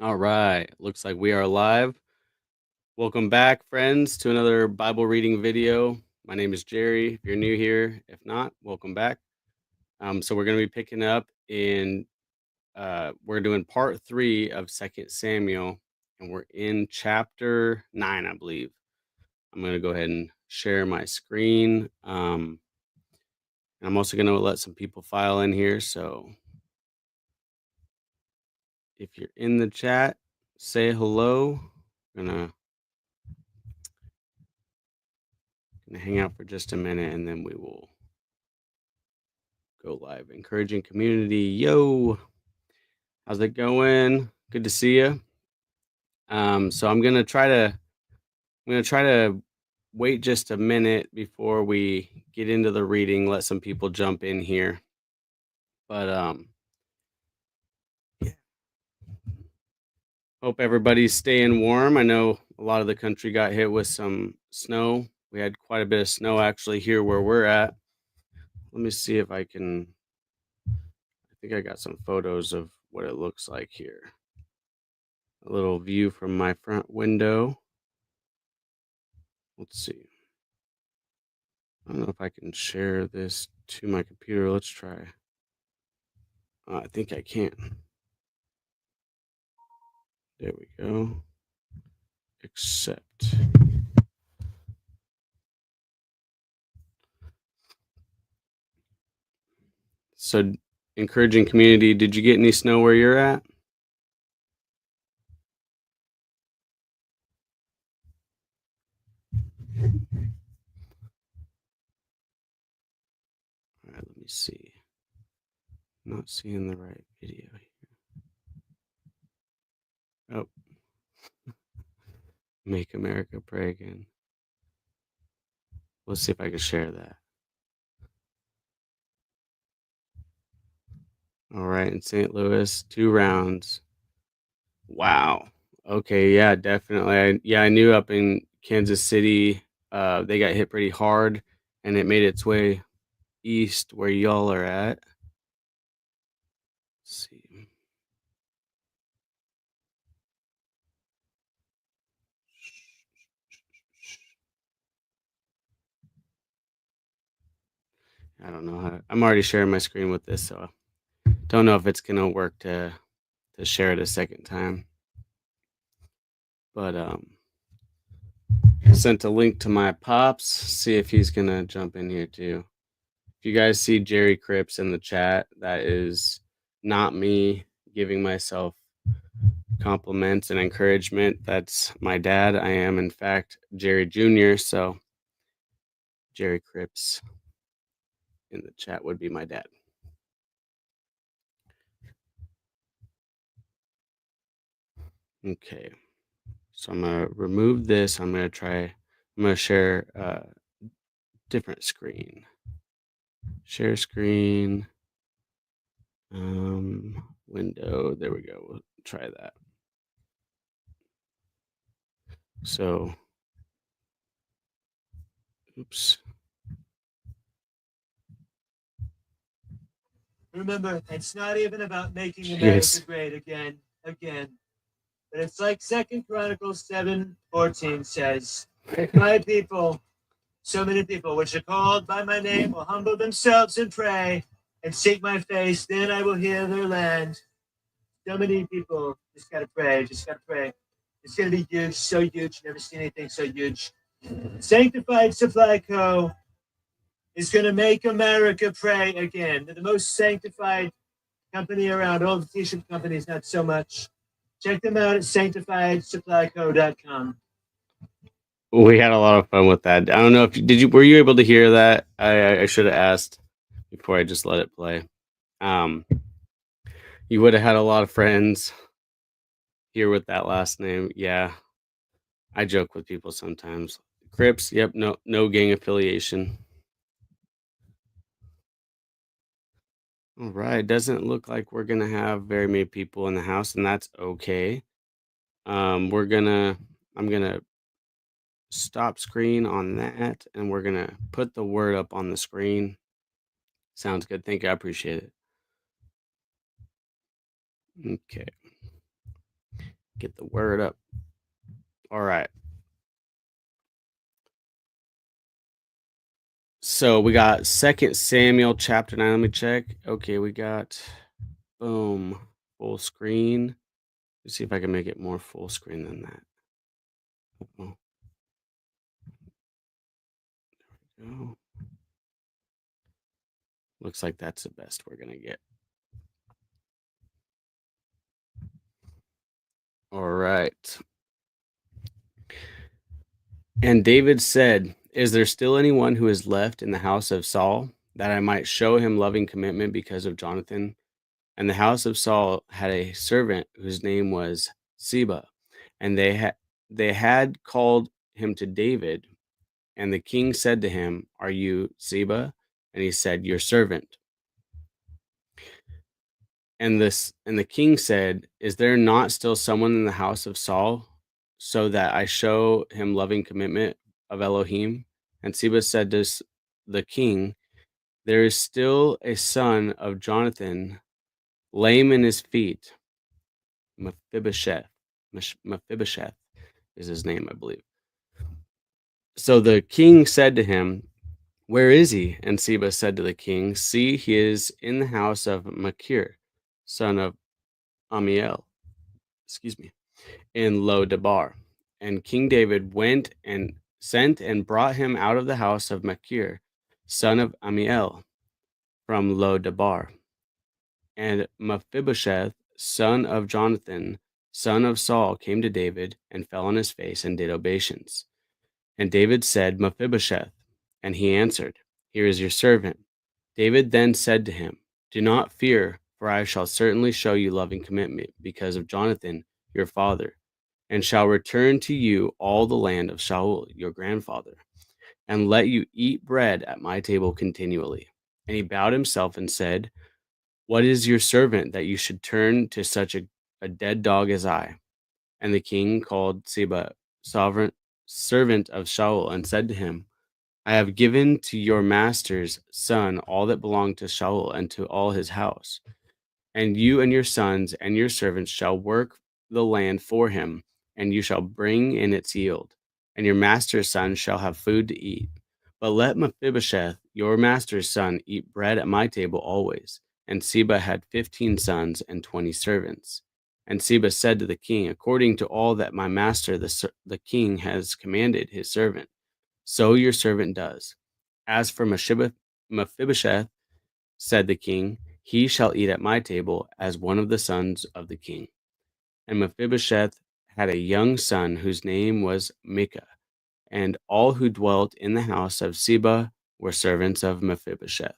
All right. Looks like we are live. Welcome back, friends, to another Bible reading video. My name is Jerry. If you're new here, if not, welcome back. So we're going to be picking up in, we're doing part 3 of 2 Samuel, and we're in chapter 9, I believe. I'm going to go ahead and share my screen. And I'm also going to let some people file in here. So if you're in the chat, say hello. I'm gonna hang out for just a minute and then we will go live. Encouraging community. Yo, how's it going? Good to see you. So I'm gonna try to wait just a minute before we get into the reading. Let some people jump in here. But yeah. Hope everybody's staying warm. I know a lot of the country got hit with some snow. We had quite a bit of snow actually here where we're at. Let me see if I think I got some photos of what it looks like here. A little view from my front window. Let's see. I don't know if I can share this to my computer. Let's try. I think I can. There we go. Accept. So, encouraging community, did you get any snow where you're at? All right, let me see. I'm not seeing the right video here. Oh. Make America Pray Again. Let's see if I can share that. All right, in St. Louis, 2 rounds. Wow. Okay, yeah, definitely. I knew up in Kansas City, they got hit pretty hard, and it made its way east where y'all are at. Let's see. I don't know how. I'm already sharing my screen with this, so don't know if it's gonna work to share it a second time. But sent a link to my pops. See if he's gonna jump in here too. If you guys see Jerry Cripps in the chat, that is not me giving myself compliments and encouragement. That's my dad. I am, in fact, Jerry Jr., so Jerry Cripps in the chat would be my dad. Okay, so I'm going to remove this. I'm going to share a different screen. Share screen. Window. There we go. We'll try that. So, oops. Remember, it's not even about making America great again. But it's like 2 Chronicles 7:14 says, if my people, so many people, which are called by my name, will humble themselves and pray and seek my face, then I will heal their land. So many people just gotta pray. It's gonna be huge, so huge. Never seen anything so huge. Sanctified Supply Co. is gonna make America pray again. They're the most sanctified company around. All the t-shirt companies, not so much. Check them out at sanctifiedsupplyco.com. We had a lot of fun with that. I don't know if were you able to hear that? I should have asked before I just let it play. You would have had a lot of friends here with that last name. Yeah, I joke with people sometimes. Crips, yep, no gang affiliation. All right, doesn't look like we're gonna have very many people in the house, and that's okay. I'm gonna stop screen on that, and we're gonna put the word up on the screen. Sounds good. Thank you. I appreciate it. Okay. Get the word up. All right. So we got 2 Samuel chapter 9. Let me check. Okay, we got boom, full screen. Let's see if I can make it more full screen than that. Oh, there we go. Looks like that's the best we're gonna get. All right. And David said, "Is there still anyone who is left in the house of Saul, that I might show him loving commitment because of Jonathan?" And the house of Saul had a servant whose name was Ziba, and they had called him to David. And the king said to him, "Are you Ziba?" And he said, "Your servant." And the king said, "Is there not still someone in the house of Saul, so that I show him loving commitment of Elohim?" And Ziba said to the king, "There is still a son of Jonathan, lame in his feet, Mephibosheth. Mephibosheth is his name, I believe." So the king said to him, "Where is he?" And Ziba said to the king, "See, he is in the house of Machir, son of Amiel, in Lo Debar." And King David went and sent and brought him out of the house of Machir, son of Amiel, from Lo Debar. And Mephibosheth, son of Jonathan, son of Saul, came to David and fell on his face and did obeisance. And David said, "Mephibosheth." And he answered, "Here is your servant." David then said to him, "Do not fear, for I shall certainly show you loving commitment because of Jonathan, your father, and shall return to you all the land of Shaul, your grandfather, and let you eat bread at my table continually." And he bowed himself and said, "What is your servant that you should turn to such a dead dog as I?" And the king called Ziba, sovereign servant of Shaul, and said to him, "I have given to your master's son all that belonged to Shaul and to all his house. And you and your sons and your servants shall work the land for him, and you shall bring in its yield, and your master's son shall have food to eat. But let Mephibosheth, your master's son, eat bread at my table always." And Ziba had 15 sons and 20 servants. And Ziba said to the king, "According to all that my master the king has commanded his servant, so your servant does. As for Mephibosheth," said the king, "he shall eat at my table as one of the sons of the king." And Mephibosheth had a young son whose name was Micah, and all who dwelt in the house of Ziba were servants of Mephibosheth.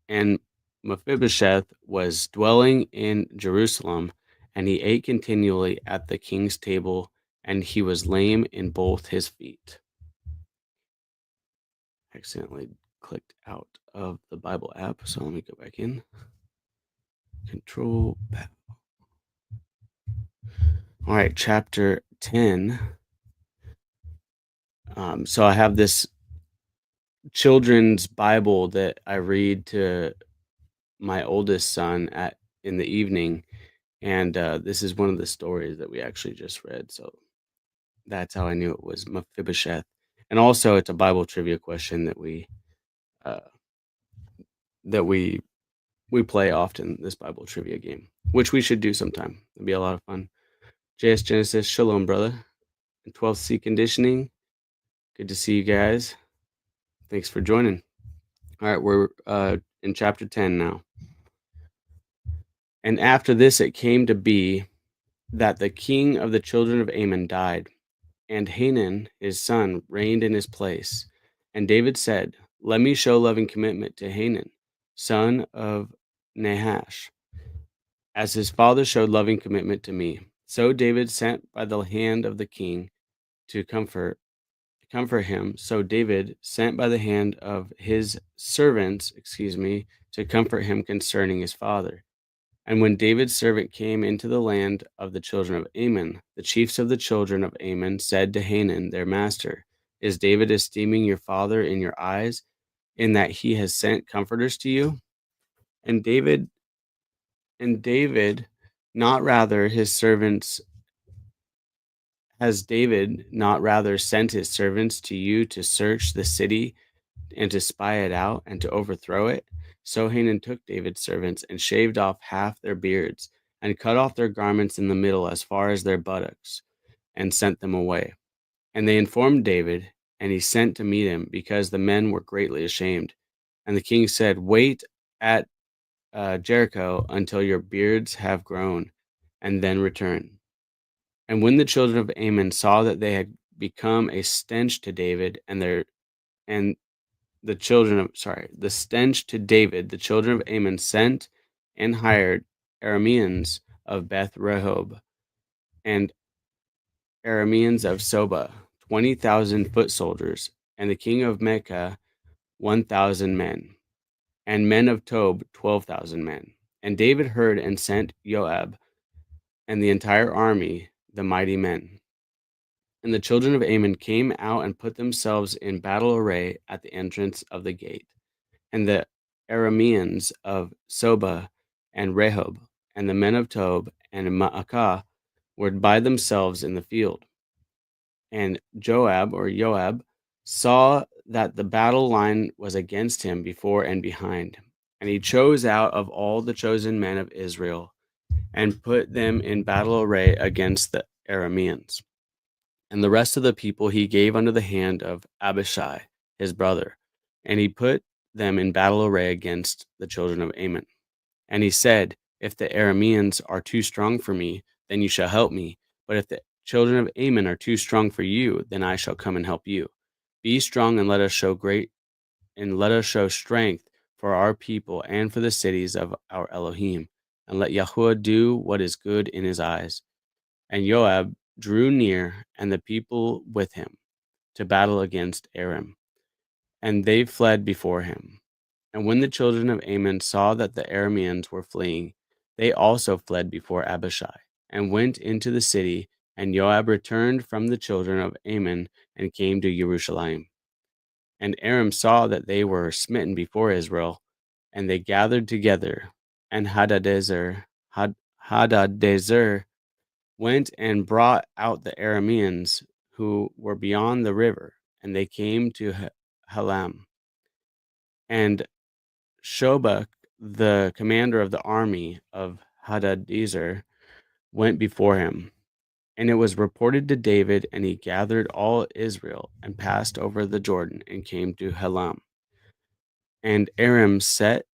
And Mephibosheth was dwelling in Jerusalem, and he ate continually at the king's table, and he was lame in both his feet. Accidentally clicked out of the Bible app, so let me go back in. Control. All right, chapter 10. So I have this children's Bible that I read to my oldest son in the evening, and this is one of the stories that we actually just read. So that's how I knew it was Mephibosheth. And also, it's a Bible trivia question that uh, we play often. This Bible trivia game, which we should do sometime. It'd be a lot of fun. JS Genesis, shalom, brother. And 12th C conditioning. Good to see you guys. Thanks for joining. All right, we're in chapter 10 now. And after this, it came to be that the king of the children of Ammon died, and Hanan, his son, reigned in his place. And David said, "Let me show loving commitment to Hanan, son of Nahash, as his father showed loving commitment to me." So David sent by the hand of the king to comfort him. So David sent by the hand of his servants, to comfort him concerning his father. And when David's servant came into the land of the children of Ammon, the chiefs of the children of Ammon said to Hanan, their master, "Is David esteeming your father in your eyes, in that he has sent comforters to you?" And David not rather his servants Has David not rather sent his servants to you to search the city and to spy it out and to overthrow it? So Hanan took David's servants and shaved off half their beards and cut off their garments in the middle as far as their buttocks and sent them away. And they informed David, and he sent to meet him because the men were greatly ashamed. And the king said, Wait at Jericho until your beards have grown, and then return. And when the children of Ammon saw that they had become a stench to David and the stench to David, the children of Ammon sent and hired Arameans of Beth Rehob and Arameans of Soba, 20,000 foot soldiers, and the king of Mecca 1,000 men, and men of Tob 12,000 men. And David heard and sent Joab and the entire army, the mighty men. And the children of Ammon came out and put themselves in battle array at the entrance of the gate. And the Arameans of Soba and Rehob, and the men of Tob and Maacah were by themselves in the field. And Joab saw that the battle line was against him before and behind. And he chose out of all the chosen men of Israel and put them in battle array against the Arameans. And the rest of the people he gave under the hand of Abishai, his brother, and he put them in battle array against the children of Ammon. And he said, If the Arameans are too strong for me, then you shall help me. But if the children of Ammon are too strong for you, then I shall come and help you. Be strong and let us show strength for our people and for the cities of our Elohim, and let Yahuah do what is good in his eyes. And Joab drew near, and the people with him, to battle against Aram, and they fled before him. And when the children of Ammon saw that the Arameans were fleeing, they also fled before Abishai, and went into the city. And Joab returned from the children of Ammon, and came to Jerusalem. And Aram saw that they were smitten before Israel, and they gathered together. And Hadadezer went and brought out the Arameans who were beyond the river, and they came to Halam. And Shobach, the commander of the army of Hadadezer, went before him. And it was reported to David, and he gathered all Israel and passed over the Jordan and came to Halam. And Aram set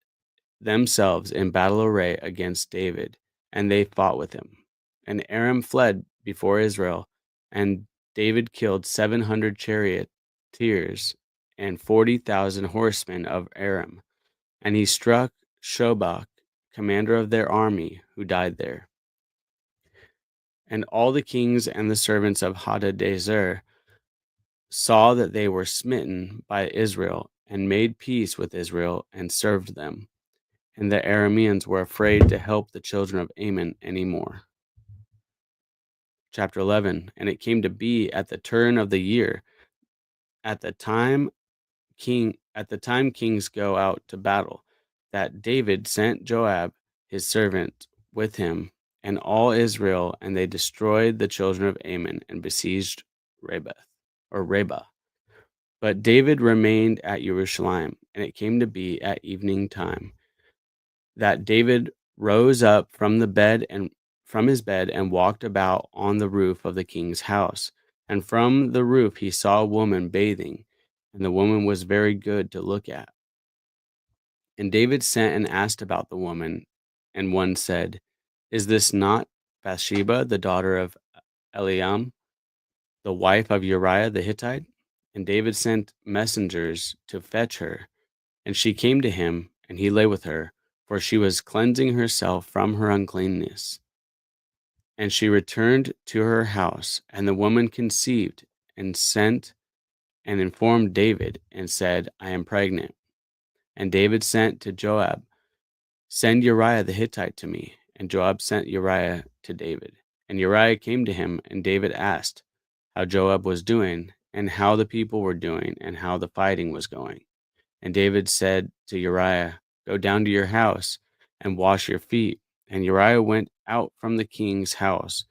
themselves in battle array against David, and they fought with him. And Aram fled before Israel, and David killed 700 charioteers and 40,000 horsemen of Aram. And he struck Shobach, commander of their army, who died there. And all the kings and the servants of Hadadezer saw that they were smitten by Israel, and made peace with Israel, and served them. And the Arameans were afraid to help the children of Ammon any more. Chapter 11. And it came to be at the turn of the year, at the time kings go out to battle, that David sent Joab his servant with him and all Israel, and they destroyed the children of Ammon and besieged Rabbah. But David remained at Jerusalem. And it came to be at evening time that David rose up from his bed and walked about on the roof of the king's house. And from the roof he saw a woman bathing, and the woman was very good to look at. And David sent and asked about the woman, and one said, Is this not Bathsheba, the daughter of Eliam, the wife of Uriah the Hittite? And David sent messengers to fetch her, and she came to him, and he lay with her, for she was cleansing herself from her uncleanness. And she returned to her house, and the woman conceived, and sent and informed David, and said, I am pregnant. And David sent to Joab, Send Uriah the Hittite to me. And Joab sent Uriah to David. And Uriah came to him, and David asked how Joab was doing, and how the people were doing, and how the fighting was going. And David said to Uriah, Go down to your house and wash your feet, And Uriah went out from the king's house,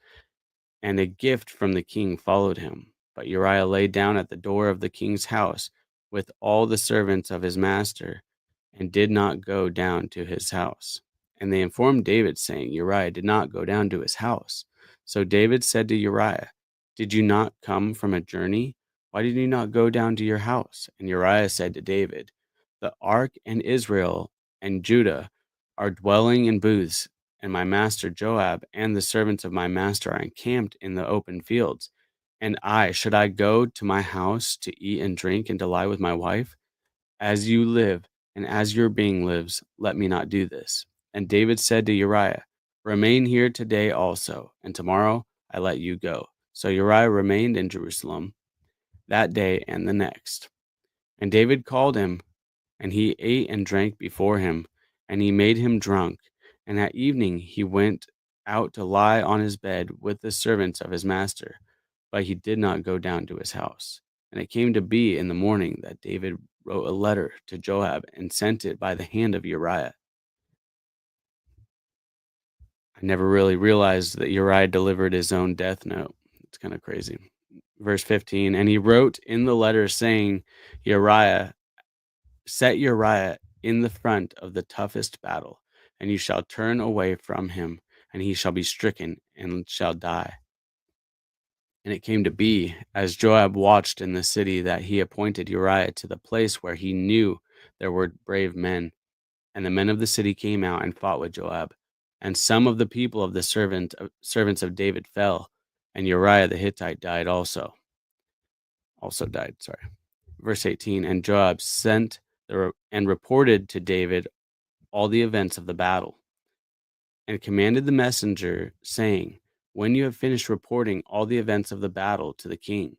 and a gift from the king followed him. But Uriah lay down at the door of the king's house with all the servants of his master, and did not go down to his house. And they informed David, saying, Uriah did not go down to his house. So David said to Uriah, Did you not come from a journey? Why did you not go down to your house? And Uriah said to David, The ark and Israel and Judah are dwelling in booths, and my master Joab and the servants of my master are encamped in the open fields. And should I go to my house to eat and drink and to lie with my wife? As you live, and as your being lives, let me not do this. And David said to Uriah, Remain here today also, and tomorrow I let you go. So Uriah remained in Jerusalem that day and the next. And David called him, and he ate and drank before him, and he made him drunk. And at evening he went out to lie on his bed with the servants of his master, but he did not go down to his house. And it came to be in the morning that David wrote a letter to Joab and sent it by the hand of Uriah. I never really realized that Uriah delivered his own death note. It's kind of crazy. Verse 15, and he wrote in the letter saying, Set Uriah in the front of the toughest battle, and you shall turn away from him, and he shall be stricken and shall die. And it came to be, as Joab watched in the city, that he appointed Uriah to the place where he knew there were brave men. And the men of the city came out and fought with Joab. And some of the people of the servants of David fell, and Uriah the Hittite died also. Verse 18, and Joab sent and reported to David all the events of the battle, and commanded the messenger, saying, When you have finished reporting all the events of the battle to the king,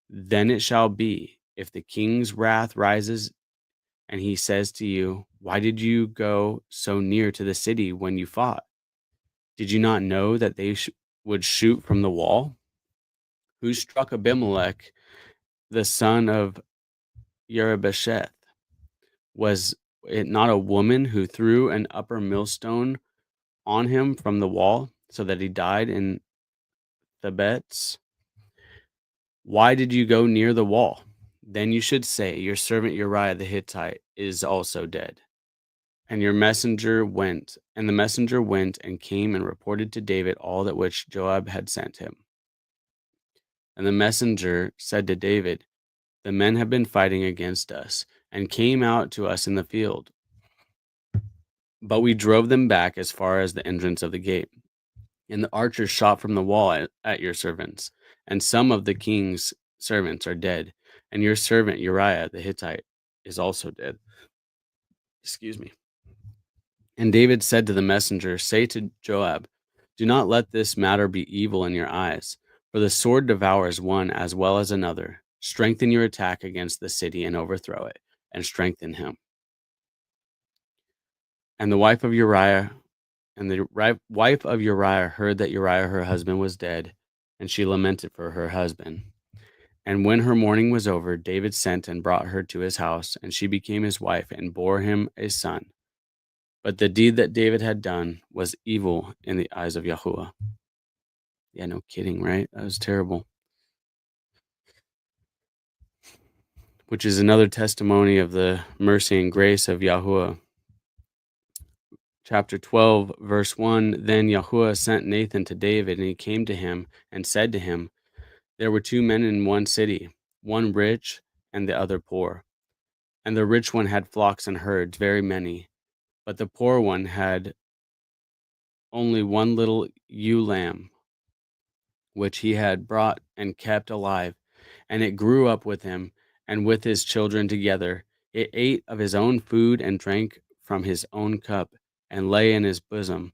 then it shall be, if the king's wrath rises, and he says to you, Why did you go so near to the city when you fought? Did you not know that they would shoot from the wall? Who struck Abimelech, the son of Yerubbesheth? Was it not a woman who threw an upper millstone on him from the wall, so that he died in Thebets? Why did you go near the wall? Then you should say, Your servant Uriah the Hittite is also dead. And the messenger went and came and reported to David all that which Joab had sent him. And the messenger said to David, The men have been fighting against us, and came out to us in the field. But we drove them back as far as the entrance of the gate. And the archers shot from the wall at your servants, and some of the king's servants are dead, and your servant Uriah the Hittite is also dead. Excuse me. And David said to the messenger, Say to Joab, Do not let this matter be evil in your eyes, for the sword devours one as well as another. Strengthen your attack against the city and overthrow it, and strengthen him. And the wife of Uriah heard that Uriah her husband was dead, and she lamented for her husband. And when her mourning was over, David sent and brought her to his house, and she became his wife and bore him a son. But the deed that David had done was evil in the eyes of Yahuah. Yeah, no kidding, right? That was terrible. Which is another testimony of the mercy and grace of Yahuah. Chapter 12, verse 1, Then Yahuah sent Nathan to David, and he came to him and said to him, There were two men in one city, one rich and the other poor. And the rich one had flocks and herds, very many, but the poor one had only one little ewe lamb, which he had brought and kept alive, and it grew up with him and with his children together. It ate of his own food and drank from his own cup, and lay in his bosom,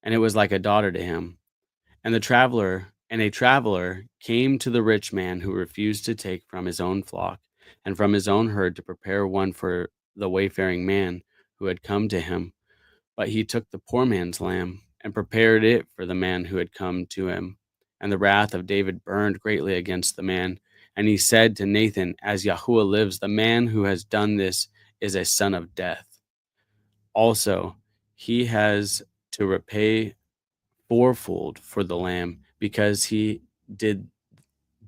and it was like a daughter to him. And a traveler came to the rich man, who refused to take from his own flock and from his own herd to prepare one for the wayfaring man who had come to him. But he took the poor man's lamb and prepared it for the man who had come to him. And the wrath of David burned greatly against the man. And he said to Nathan, As Yahuah lives, the man who has done this is a son of death. Also, he has to repay fourfold for the lamb, because he did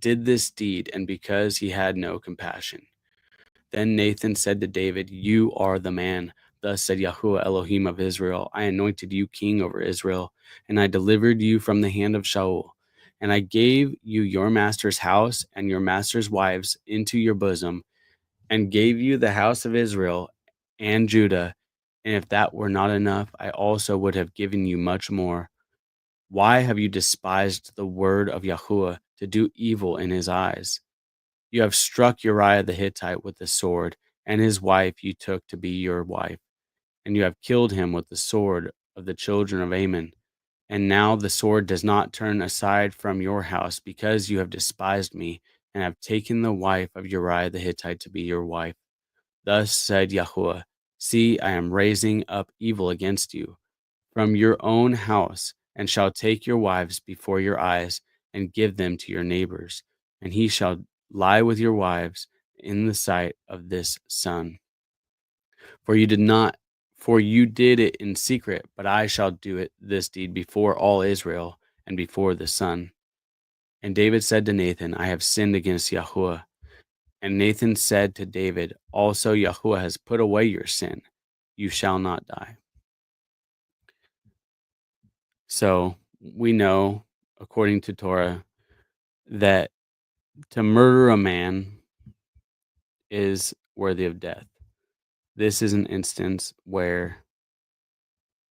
this deed, and because he had no compassion. Then Nathan said to David, "You are the man. Thus said Yahuah Elohim of Israel, I anointed you king over Israel, and I delivered you from the hand of Shaul. And I gave you your master's house and your master's wives into your bosom, and gave you the house of Israel and Judah. And if that were not enough, I also would have given you much more. Why have you despised the word of Yahuah to do evil in his eyes? You have struck Uriah the Hittite with the sword, and his wife you took to be your wife, and you have killed him with the sword of the children of Ammon. And now the sword does not turn aside from your house, because you have despised me, and have taken the wife of Uriah the Hittite to be your wife. Thus said Yahuah, see, I am raising up evil against you from your own house, and shall take your wives before your eyes, and give them to your neighbors, and he shall lie with your wives in the sight of this sun. For you did it in secret, but I shall do it this deed before all Israel and before the sun. And David said to Nathan, I have sinned against Yahuah. And Nathan said to David, also Yahuah has put away your sin. You shall not die. So we know, according to Torah, that to murder a man is worthy of death. This is an instance where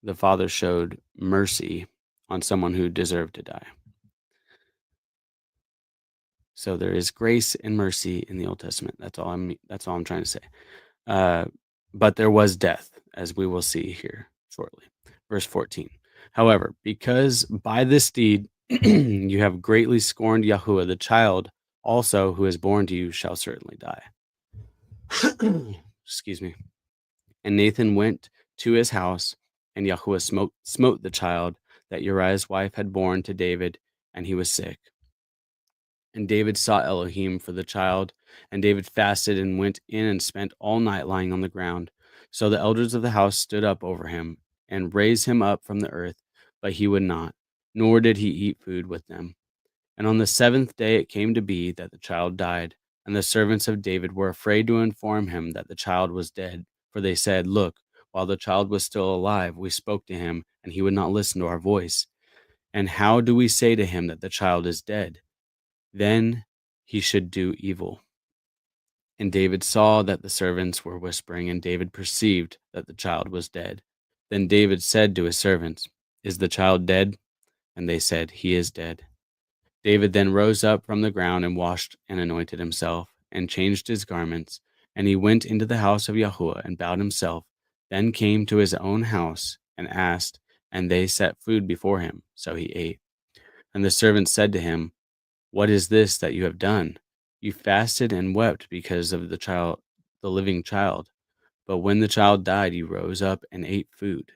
the father showed mercy on someone who deserved to die. So there is grace and mercy in the Old Testament. That's all I'm trying to say. But there was death, as we will see here shortly. Verse 14. However, because by this deed you have greatly scorned Yahuah, the child also who is born to you shall certainly die. Excuse me. And Nathan went to his house, and Yahuah smote the child that Uriah's wife had borne to David, and he was sick. And David sought Elohim for the child, and David fasted and went in and spent all night lying on the ground. So the elders of the house stood up over him and raised him up from the earth, but he would not, nor did he eat food with them. And on the seventh day it came to be that the child died, and the servants of David were afraid to inform him that the child was dead, for they said, look, while the child was still alive, we spoke to him, and he would not listen to our voice. And how do we say to him that the child is dead? Then he should do evil. And David saw that the servants were whispering, and David perceived that the child was dead. Then David said to his servants, is the child dead? And they said, he is dead. David then rose up from the ground and washed and anointed himself and changed his garments. And he went into the house of Yahuah and bowed himself, then came to his own house and asked, and they set food before him. So he ate. And the servants said to him, what is this that you have done? You fasted and wept because of the living child. But when the child died, you rose up and ate food.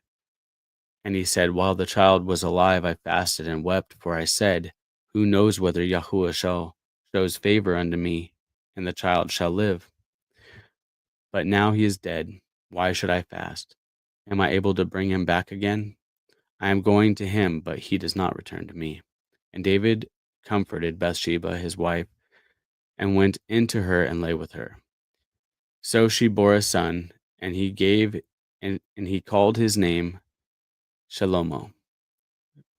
And he said, while the child was alive, I fasted and wept, for I said, who knows whether Yahuah shows favor unto me, and the child shall live. But now he is dead. Why should I fast? Am I able to bring him back again? I am going to him, but he does not return to me. And David comforted Bathsheba, his wife, and went into her and lay with her. So she bore a son, and he called his name Shalomo,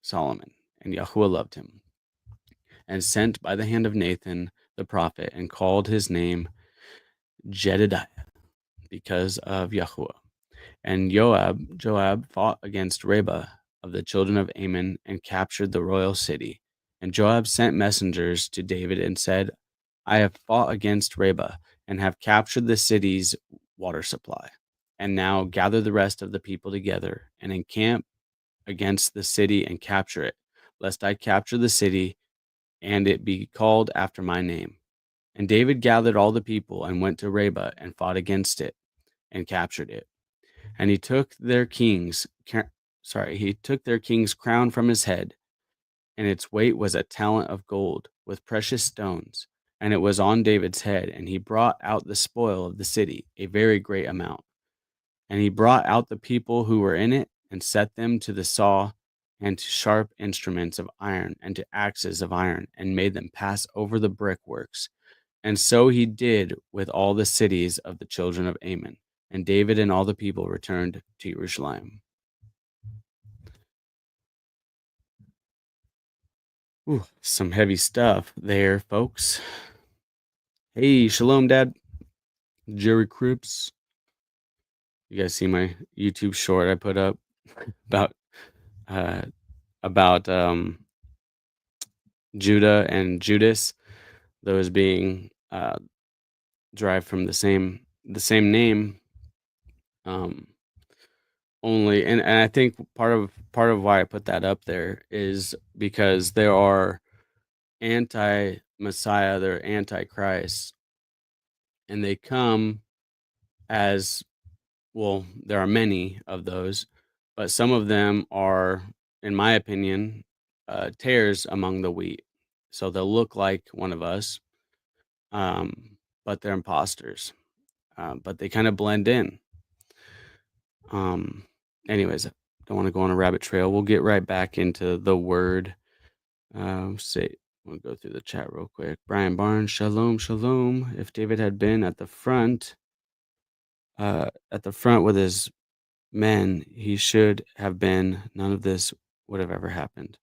Solomon. And Yahuah loved him, and sent by the hand of Nathan the prophet, and called his name Jedidiah, because of Yahuah. And Joab fought against Reba of the children of Ammon, and captured the royal city. And Joab sent messengers to David and said, I have fought against Reba, and have captured the city's water supply. And now gather the rest of the people together, and encamp against the city and capture it, lest I capture the city, and it be called after my name. And David gathered all the people, and went to Reba, and fought against it, and captured it. And he took their king's crown from his head, and its weight was a talent of gold, with precious stones. And it was on David's head, and he brought out the spoil of the city, a very great amount. And he brought out the people who were in it, and set them to the saw and to sharp instruments of iron and to axes of iron, and made them pass over the brickworks. And so he did with all the cities of the children of Ammon. And David and all the people returned to Jerusalem. Ooh, some heavy stuff there, folks. Hey, shalom, Dad. Jerry Cripps. You guys see my YouTube short I put up about about Judah and Judas, those being derived from the same name. Only, and I think part of why I put that up there is because there are anti-Messiah, they're anti-Christ, and they come as, well, there are many of those, but some of them are, in my opinion, tares among the wheat. So they'll look like one of us, but they're imposters. But they kind of blend in. Anyways, don't want to go on a rabbit trail. We'll get right back into the word. We'll go through the chat real quick. Brian Barnes, shalom, shalom. If David had been at the front with his men, he should have been. None of this would have ever happened.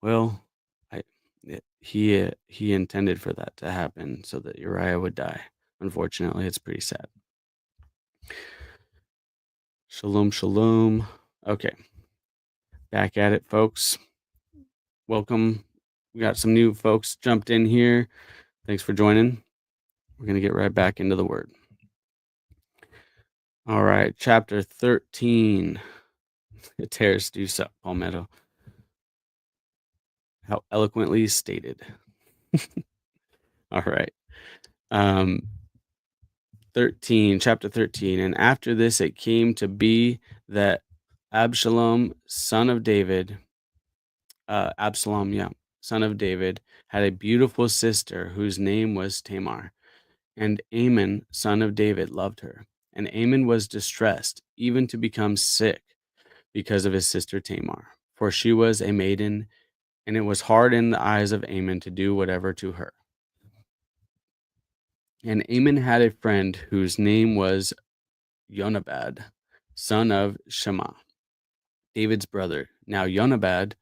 Well, he intended for that to happen so that Uriah would die. Unfortunately, it's pretty sad. Shalom, shalom. Okay, back at it, folks. Welcome. We got some new folks jumped in here. Thanks for joining. We're going to get right back into the word. All right, chapter 13. The tears do suck, Palmetto. How eloquently stated. All right. 13, chapter 13. And after this, it came to be that Absalom, son of David, son of David, had a beautiful sister whose name was Tamar. And Amnon, son of David, loved her. And Amnon was distressed, even to become sick, because of his sister Tamar. For she was a maiden, and it was hard in the eyes of Amnon to do whatever to her. And Amnon had a friend whose name was Jonabad, son of Shema, David's brother. Now Jonadab,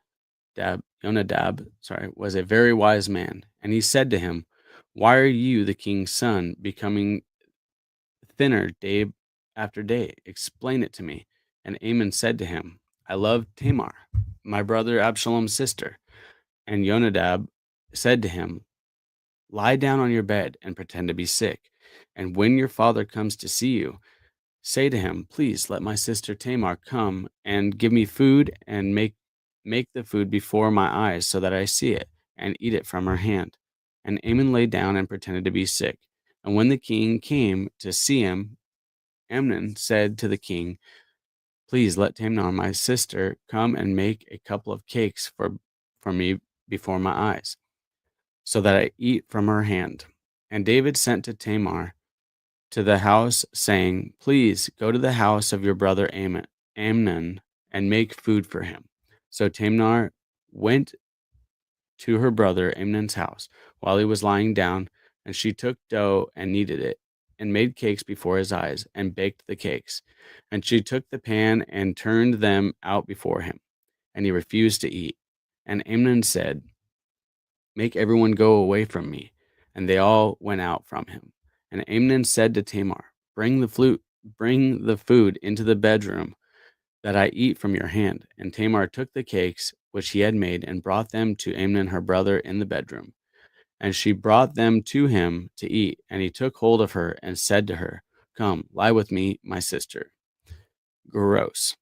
was a very wise man, and he said to him, "Why are you, the king's son, becoming thinner day after day? Explain it to me." And Amnon said to him, "I love Tamar, my brother Absalom's sister." And Jonadab said to him, "Lie down on your bed and pretend to be sick. And when your father comes to see you, say to him, 'Please let my sister Tamar come and give me food, and make the food before my eyes so that I see it and eat it from her hand.'" And Amnon lay down and pretended to be sick. And when the king came to see him, Amnon said to the king, "Please let Tamar, my sister, come and make a couple of cakes for me before my eyes, so that I eat from her hand." And David sent to Tamar to the house, saying, "Please go to the house of your brother Amnon and make food for him." So Tamar went to her brother Amnon's house while he was lying down, and she took dough and kneaded it, and made cakes before his eyes, and baked the cakes. And she took the pan and turned them out before him, and he refused to eat. And Amnon said, "Make everyone go away from me." And they all went out from him. And Amnon said to Tamar, bring the food into the bedroom, that I eat from your hand." And Tamar took the cakes which he had made, and brought them to Amnon her brother in the bedroom. And she brought them to him to eat. And he took hold of her, and said to her, "Come, lie with me, my sister." Gross.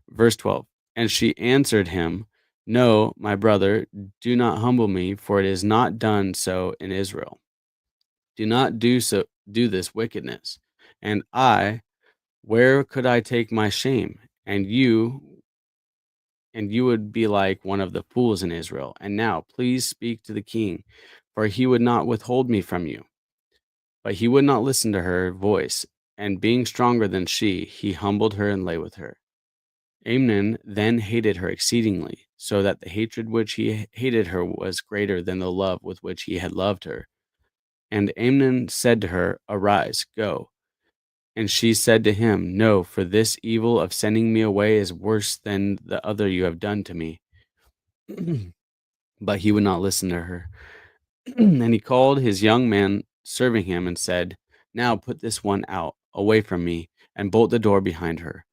Verse 12. And she answered him, "No, my brother, do not humble me, for it is not done so in Israel. Do not do this wickedness. And where could I take my shame? And you would be like one of the fools in Israel. And now please speak to the king, for he would not withhold me from you." But he would not listen to her voice, and being stronger than she, he humbled her and lay with her. Amnon then hated her exceedingly, so that the hatred which he hated her was greater than the love with which he had loved her. And Amnon said to her, Arise, go. And she said to him, No, for this evil of sending me away is worse than the other you have done to me. But he would not listen to her. And he called his young man serving him and said, Now put this one out, away from me, and bolt the door behind her.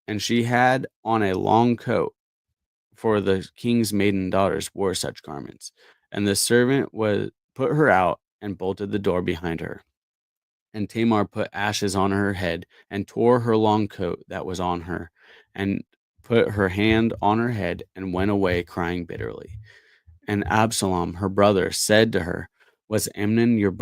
And she had on a long coat, for the king's maiden daughters wore such garments. And the servant was put her out and bolted the door behind her. And Tamar put ashes on her head and tore her long coat that was on her, and put her hand on her head and went away crying bitterly. And Absalom, her brother, said to her, Has Amnon your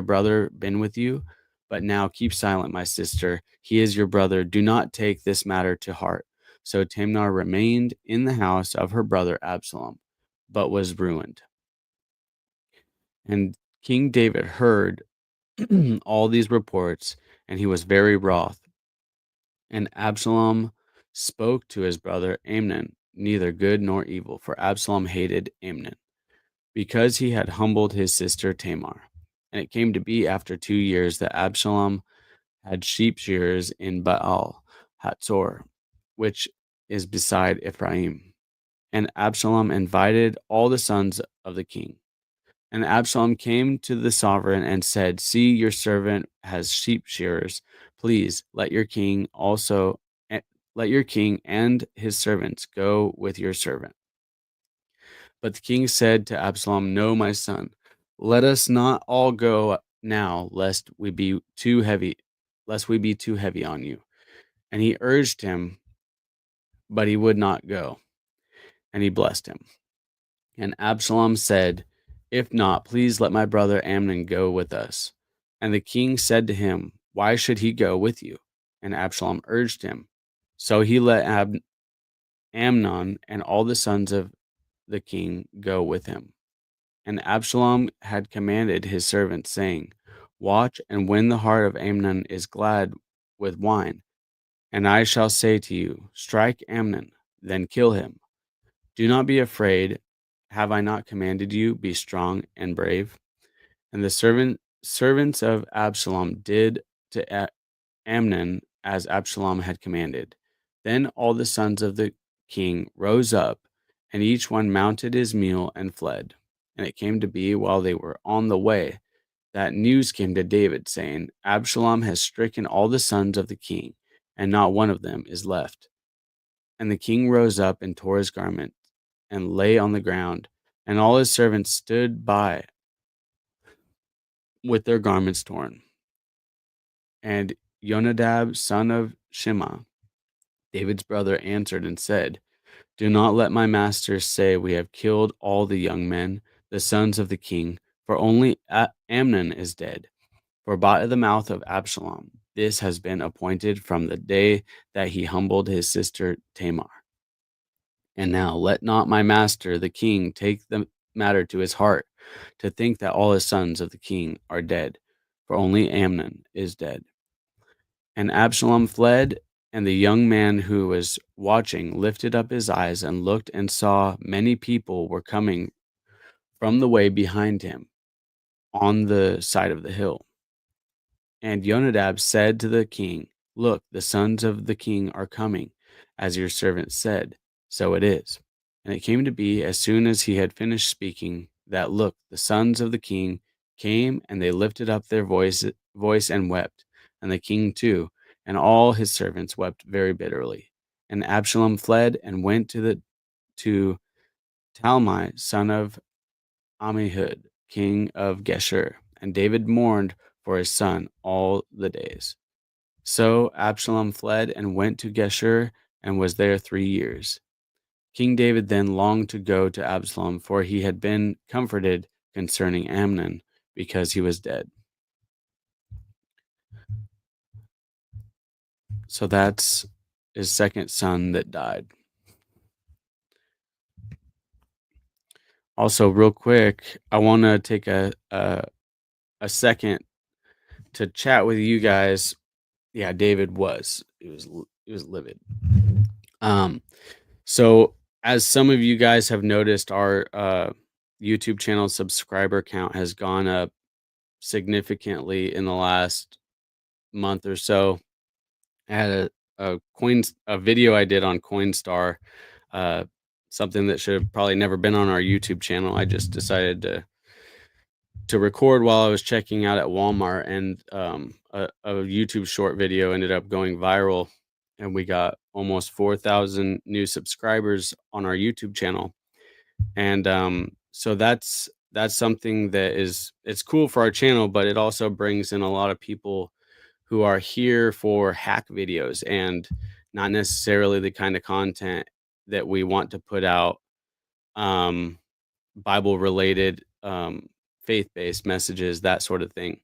brother been with you? But now keep silent, my sister. He is your brother. Do not take this matter to heart. So Tamar remained in the house of her brother Absalom, but was ruined. And King David heard all these reports, and he was very wroth. And Absalom spoke to his brother Amnon, neither good nor evil, for Absalom hated Amnon, because he had humbled his sister Tamar. And it came to be after 2 years that Absalom had sheep shearers in Baal Hatzor, which is beside Ephraim. And Absalom invited all the sons of the king. And Absalom came to the sovereign and said, See, your servant has sheep shearers. Please let your king and his servants go with your servant. But the king said to Absalom, No, my son, let us not all go now, lest we be too heavy on you. And he urged him, but he would not go. And he blessed him. And Absalom said, If not, please let my brother Amnon go with us. And the king said to him, Why should he go with you? And Absalom urged him. So he let Amnon and all the sons of the king go with him. And Absalom had commanded his servants, saying, Watch, and when the heart of Amnon is glad with wine, and I shall say to you, Strike Amnon, then kill him. Do not be afraid. Have I not commanded you? Be strong and brave. And the servants of Absalom did to Amnon as Absalom had commanded. Then all the sons of the king rose up, and each one mounted his mule and fled. And it came to be, while they were on the way, that news came to David, saying, Absalom has stricken all the sons of the king, and not one of them is left. And the king rose up and tore his garment, and lay on the ground, and all his servants stood by with their garments torn. And Jonadab, son of Shema, David's brother, answered and said, Do not let my master say we have killed all the young men, the sons of the king, for only Amnon is dead. For by the mouth of Absalom this has been appointed from the day that he humbled his sister Tamar. And now let not my master the king take the matter to his heart, to think that all his sons of the king are dead, for only Amnon is dead. And Absalom fled, and the young man who was watching lifted up his eyes and looked and saw many people were coming from the way behind him on the side of the hill. And Jonadab said to the king, Look, the sons of the king are coming, as your servant said. So it is. And it came to be, as soon as he had finished speaking, that, look, the sons of the king came, and they lifted up their voice and wept. And the king too, and all his servants wept very bitterly. And Absalom fled and went to Talmai, son of Ammihud, king of Geshur. And David mourned for his son all the days. So Absalom fled and went to Geshur and was there 3 years. King David then longed to go to Absalom, for he had been comforted concerning Amnon, because he was dead. So that's his second son that died. Also, real quick, I want to take a second to chat with you guys. Yeah, David was. he was livid. So as some of you guys have noticed, our YouTube channel subscriber count has gone up significantly in the last month or so. I had a video I did on Coinstar, uh, something that should have probably never been on our YouTube channel. I just decided to record while I was checking out at Walmart, and a YouTube short video ended up going viral, and we got almost 4,000 new subscribers on our YouTube channel. And so that's something that it's cool for our channel, but it also brings in a lot of people who are here for hack videos and not necessarily the kind of content that we want to put out, Bible related, faith-based messages, that sort of thing.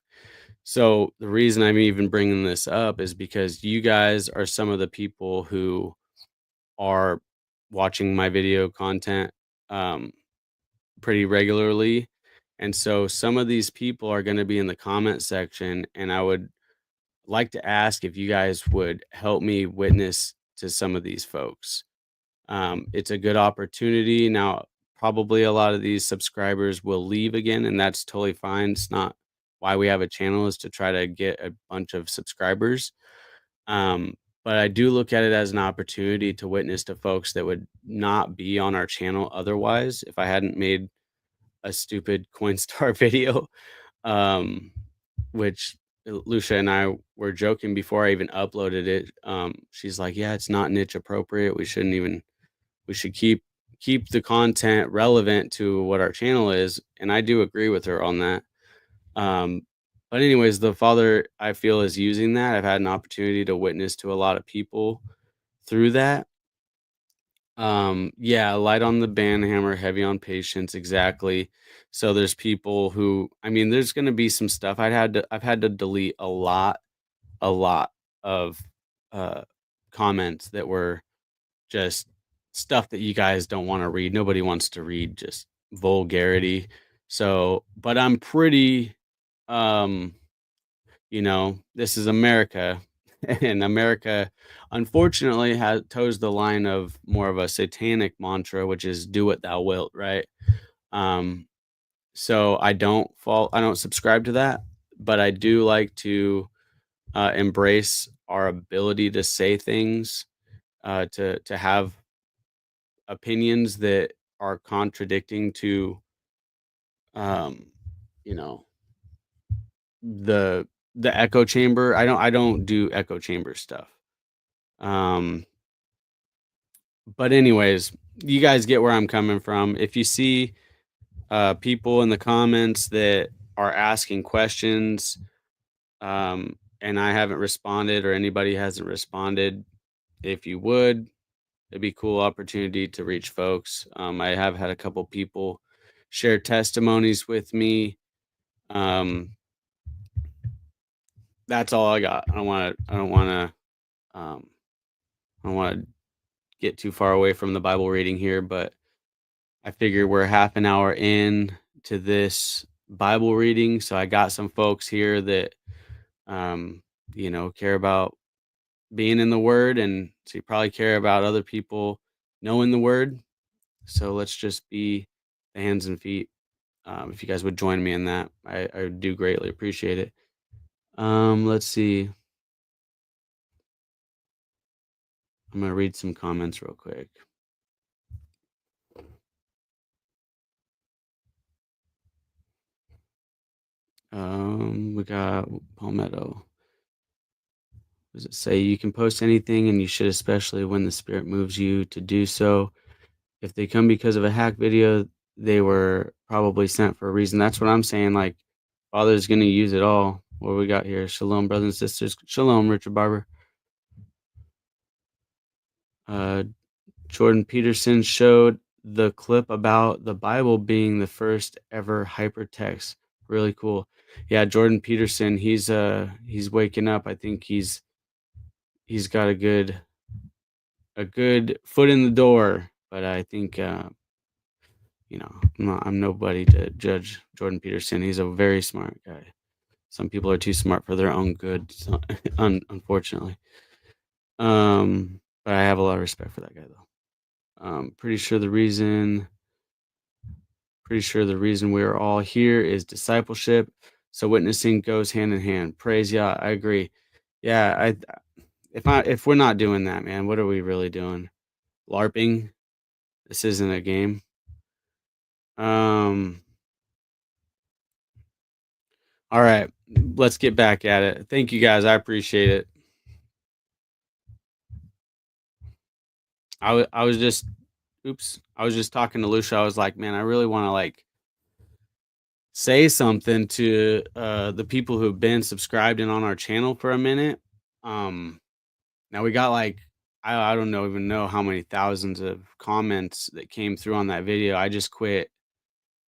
So the reason I'm even bringing this up is because you guys are some of the people who are watching my video content pretty regularly. And so some of these people are going to be in the comment section, and I would like to ask if you guys would help me witness to some of these folks. It's a good opportunity. Now, probably a lot of these subscribers will leave again, and that's totally fine. It's not why we have a channel, is to try to get a bunch of subscribers. But I do look at it as an opportunity to witness to folks that would not be on our channel otherwise if I hadn't made a stupid Coinstar video. Um, which Lucia and I were joking before I even uploaded it. She's like, "Yeah, it's not niche appropriate. We should keep the content relevant to what our channel is." And I do agree with her on that. Um, but anyways, the Father, I feel, is using that. I've had an opportunity to witness to a lot of people through that. Yeah, light on the band hammer, heavy on patience, exactly. So there's people who, I mean, there's going to be some stuff I've had to delete a lot of uh comments that were just stuff that you guys don't want to read. Nobody wants to read just vulgarity. So, but I'm pretty, um this is America, and America, unfortunately, has toes the line of more of a satanic mantra, which is "Do what thou wilt," right? Um, so I don't subscribe to that, but I do like to embrace our ability to say things, to have opinions that are contradicting to, um, you know, the the echo chamber. I don't do echo chamber stuff. Um, but anyways, you guys get where I'm coming from. If you see people in the comments that are asking questions, and I haven't responded, or anybody hasn't responded, if you would, it'd be a cool opportunity to reach folks. I have had a couple people share testimonies with me. Um, that's all I got. Um, I don't want to get too far away from the Bible reading here, but I figure we're half an hour in to this Bible reading, so I got some folks here that care about being in the Word, and so you probably care about other people knowing the Word. So let's just be the hands and feet. If you guys would join me in that, I do greatly appreciate it. Let's see. I'm gonna read some comments real quick. We got Palmetto. Does it say you can post anything, and you should, especially when the Spirit moves you to do so? If they come because of a hack video, they were probably sent for a reason. That's what I'm saying. Like, Father's going to use it all. What we got here? Shalom, brothers and sisters. Shalom, Richard Barber. Jordan Peterson showed the clip about the Bible being the first ever hypertext. Really cool. Yeah, Jordan Peterson, he's waking up. I think he's got a good foot in the door, but I think I'm nobody to judge Jordan Peterson. He's a very smart guy. Some people are too smart for their own good, so, unfortunately. But I have a lot of respect for that guy though. Pretty sure the reason we are all here is discipleship. So witnessing goes hand in hand. Praise Yah. I agree. Yeah, if we're not doing that, man, what are we really doing? LARPing? This isn't a game. All right, let's get back at it. Thank you guys. I appreciate it. I was just talking to Lucia. I was like, man, I really want to like say something to the people who've been subscribed and on our channel for a minute. Now we got like I don't know even know how many thousands of comments that came through on that video. I just quit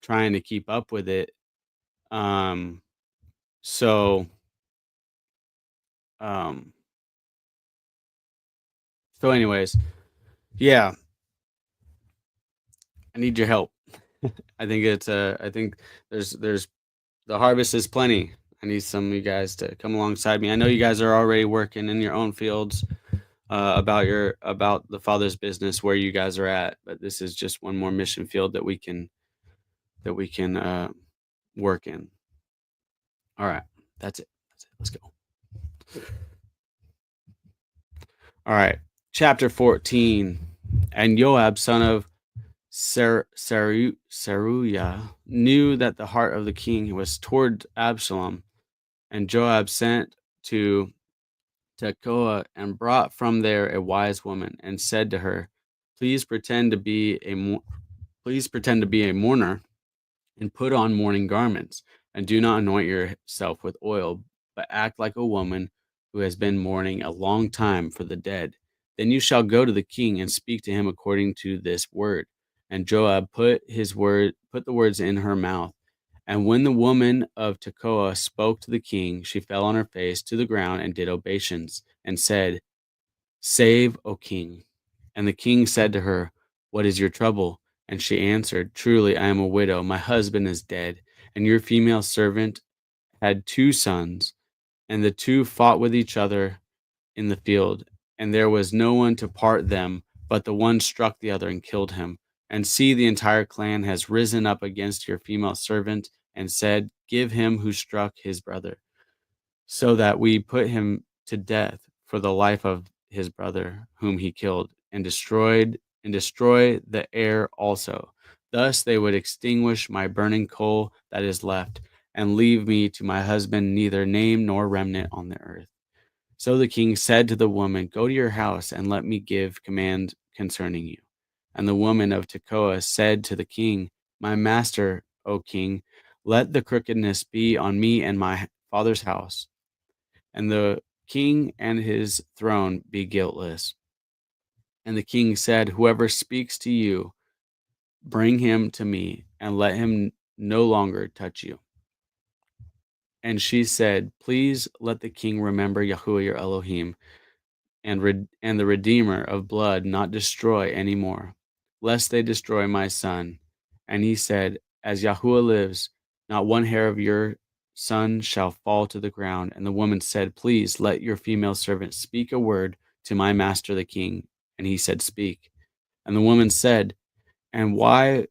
trying to keep up with it. So um so anyways, yeah, I need your help. I think there's the harvest is plenty. I need some of you guys to come alongside me. I know you guys are already working in your own fields about the Father's business where you guys are at, but this is just one more mission field that we can work in. All right, that's it. Let's go. All right, chapter 14. And Joab, son of Seruiah, knew that the heart of the king was toward Absalom, and Joab sent to Tekoa and brought from there a wise woman, and said to her, "Please pretend to be a mourner, and put on mourning garments, and do not anoint yourself with oil, but act like a woman who has been mourning a long time for the dead. Then you shall go to the king and speak to him according to this word." And Joab put the words in her mouth. And when the woman of Tekoa spoke to the king, she fell on her face to the ground and did obeisance, and said, "Save, O king." And the king said to her, "What is your trouble?" And she answered, "Truly, I am a widow. My husband is dead, and your female servant had 2 sons, and the two fought with each other in the field, and there was no one to part them, but the one struck the other and killed him. And see, the entire clan has risen up against your female servant and said, 'Give him who struck his brother,' so that we put him to death for the life of his brother whom he killed, and destroy the heir also. Thus they would extinguish my burning coal that is left, and leave me to my husband neither name nor remnant on the earth." So the king said to the woman, "Go to your house, and let me give command concerning you." And the woman of Tekoa said to the king, "My master, O king, let the crookedness be on me and my father's house, and the king and his throne be guiltless." And the king said, "Whoever speaks to you, bring him to me, and let him no longer touch you." And she said, "Please let the king remember Yahuah your Elohim, and the Redeemer of blood not destroy any more, lest they destroy my son." And he said, "As Yahuah lives, not one hair of your son shall fall to the ground." And the woman said, "Please let your female servant speak a word to my master the king." And he said, "Speak." And the woman said, "And why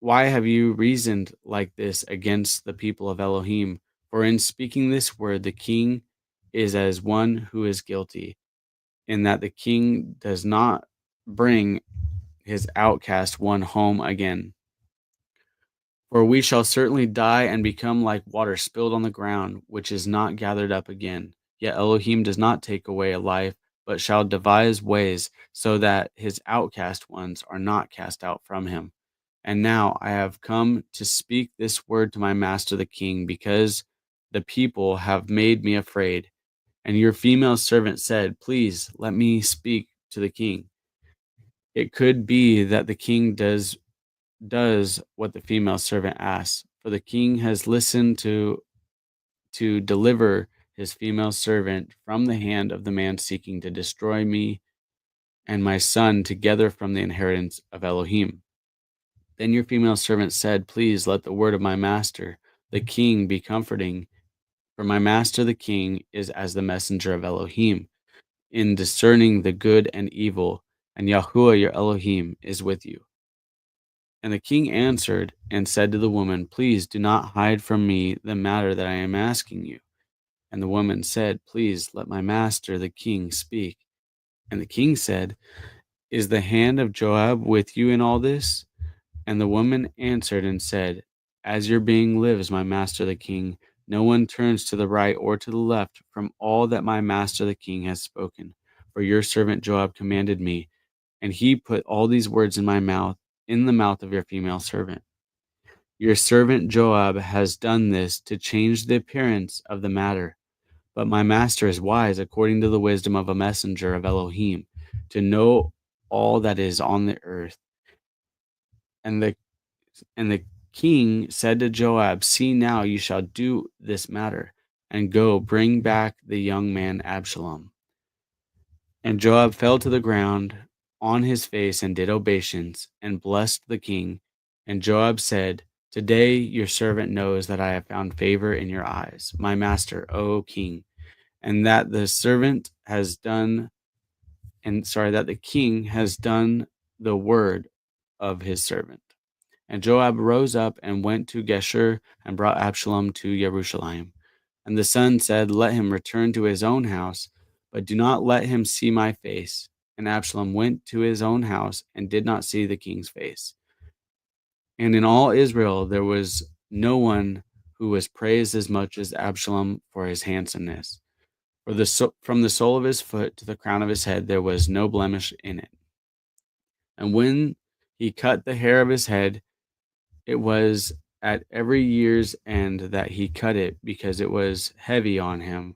have you reasoned like this against the people of Elohim? For in speaking this word, the king is as one who is guilty, in that the king does not bring his outcast one home again. For we shall certainly die and become like water spilled on the ground, which is not gathered up again. Yet Elohim does not take away a life, but shall devise ways so that his outcast ones are not cast out from him. And now I have come to speak this word to my master the king, because the people have made me afraid. And your female servant said, 'Please let me speak to the king.' It could be that the king does what the female servant asks, for the king has listened to deliver his female servant from the hand of the man seeking to destroy me and my son together from the inheritance of Elohim." Then your female servant said, "Please let the word of my master, the king, be comforting, for my master the king is as the messenger of Elohim." in discerning the good and evil, and Yahuah your Elohim is with you. And the king answered and said to the woman, Please do not hide from me the matter that I am asking you. And the woman said, Please let my master the king speak. And the king said, Is the hand of Joab with you in all this? And the woman answered and said, As your being lives, my master the king, no one turns to the right or to the left from all that my master the king has spoken. For your servant Joab commanded me, and he put all these words in my mouth, in the mouth of your female servant. Your servant Joab has done this to change the appearance of the matter. But my master is wise according to the wisdom of a messenger of Elohim, to know all that is on the earth. And the king said to Joab, See now, you shall do this matter, and go bring back the young man Absalom. And Joab fell to the ground on his face and did obeisance, and blessed the king. And Joab said, Today your servant knows that I have found favor in your eyes, my master, O king, and that the king has done the word of his servant. And Joab rose up and went to Geshur and brought Absalom to Jerusalem. And the son said, Let him return to his own house, but do not let him see my face. And Absalom went to his own house and did not see the king's face. And in all Israel there was no one who was praised as much as Absalom for his handsomeness. From the sole of his foot to the crown of his head there was no blemish in it. And when he cut the hair of his head, it was at every year's end that he cut it, because it was heavy on him.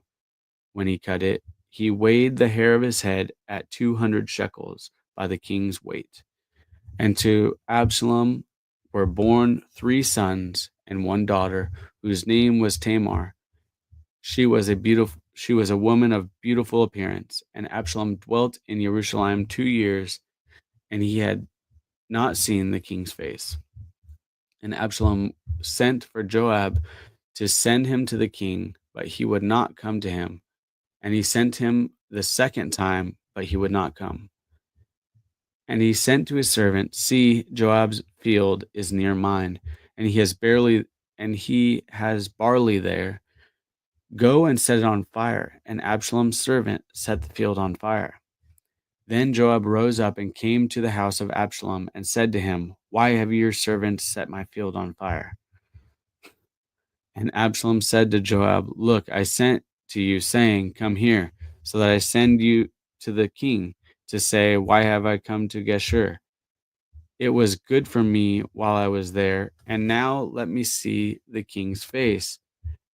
When he cut it, he weighed the hair of his head at 200 shekels by the king's weight. And to Absalom were born 3 sons and 1 daughter, whose name was Tamar. She was a woman of beautiful appearance. And Absalom dwelt in Jerusalem 2 years, and he had not seen the king's face. And Absalom sent for Joab to send him to the king, but he would not come to him. And he sent him the second time, but he would not come. And he sent to his servant, See, Joab's field is near mine, and he has barley there. Go and set it on fire. And Absalom's servant set the field on fire. Then Joab rose up and came to the house of Absalom and said to him, Why have your servant set my field on fire? And Absalom said to Joab, Look, I sent to you, saying, Come here, so that I send you to the king, to say, Why have I come to Geshur? It was good for me while I was there, and now let me see the king's face.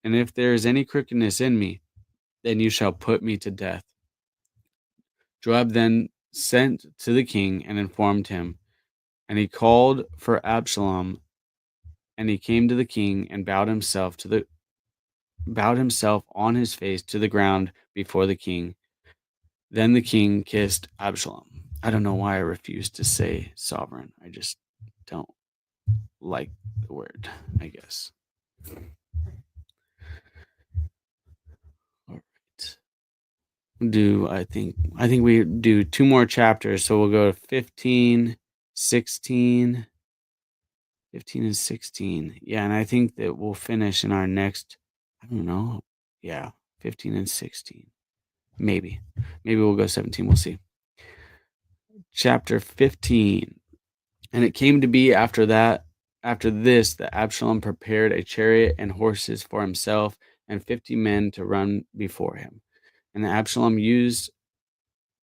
And if there is any crookedness in me, then you shall put me to death. Joab then sent to the king and informed him, and he called for Absalom, and he came to the king and bowed himself on his face to the ground before the king. Then the king kissed Absalom. I don't know why I refuse to say sovereign. I just don't like the word, I guess. All right. I think we do 2 more chapters, so we'll go to 15, 16, 15 and 16. Yeah, and I think that we'll finish in our next, I don't know. Yeah, 15 and 16. Maybe we'll go 17. We'll see. Chapter 15. And it came to be after this, that Absalom prepared a chariot and horses for himself and 50 men to run before him. And Absalom used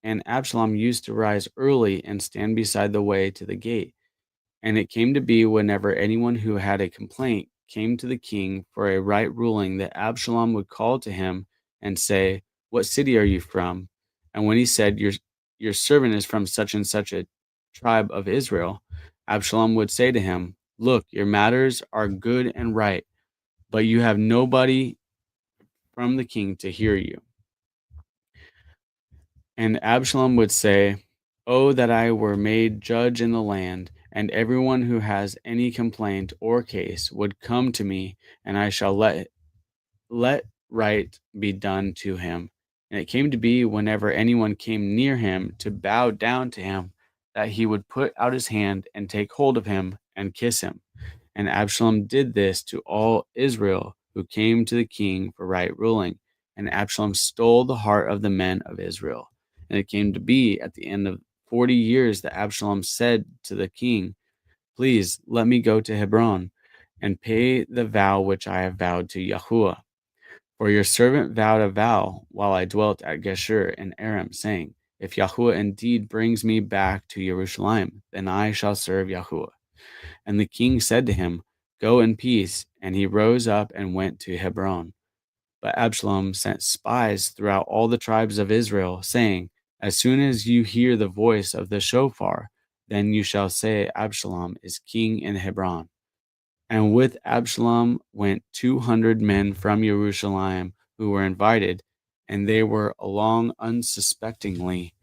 to rise early and stand beside the way to the gate. And it came to be, whenever anyone who had a complaint came to the king for a right ruling, that Absalom would call to him and say, What city are you from? And when he said, Your servant is from such and such a tribe of Israel, Absalom would say to him, Look, your matters are good and right, but you have nobody from the king to hear you. And Absalom would say, Oh, that I were made judge in the land, and everyone who has any complaint or case would come to me, and I shall let right be done to him. And it came to be, whenever anyone came near him to bow down to him, that he would put out his hand and take hold of him and kiss him. And Absalom did this to all Israel who came to the king for right ruling. And Absalom stole the heart of the men of Israel. And it came to be at the end of 40 years that Absalom said to the king, "Please let me go to Hebron and pay the vow which I have vowed to Yahuah. For your servant vowed a vow while I dwelt at Geshur in Aram, saying, If Yahuah indeed brings me back to Jerusalem, then I shall serve Yahuah." And the king said to him, "Go in peace." And he rose up and went to Hebron. But Absalom sent spies throughout all the tribes of Israel, saying, "As soon as you hear the voice of the shofar, then you shall say, Absalom is king in Hebron." And with Absalom went 200 men from Jerusalem who were invited, and they were along unsuspectingly.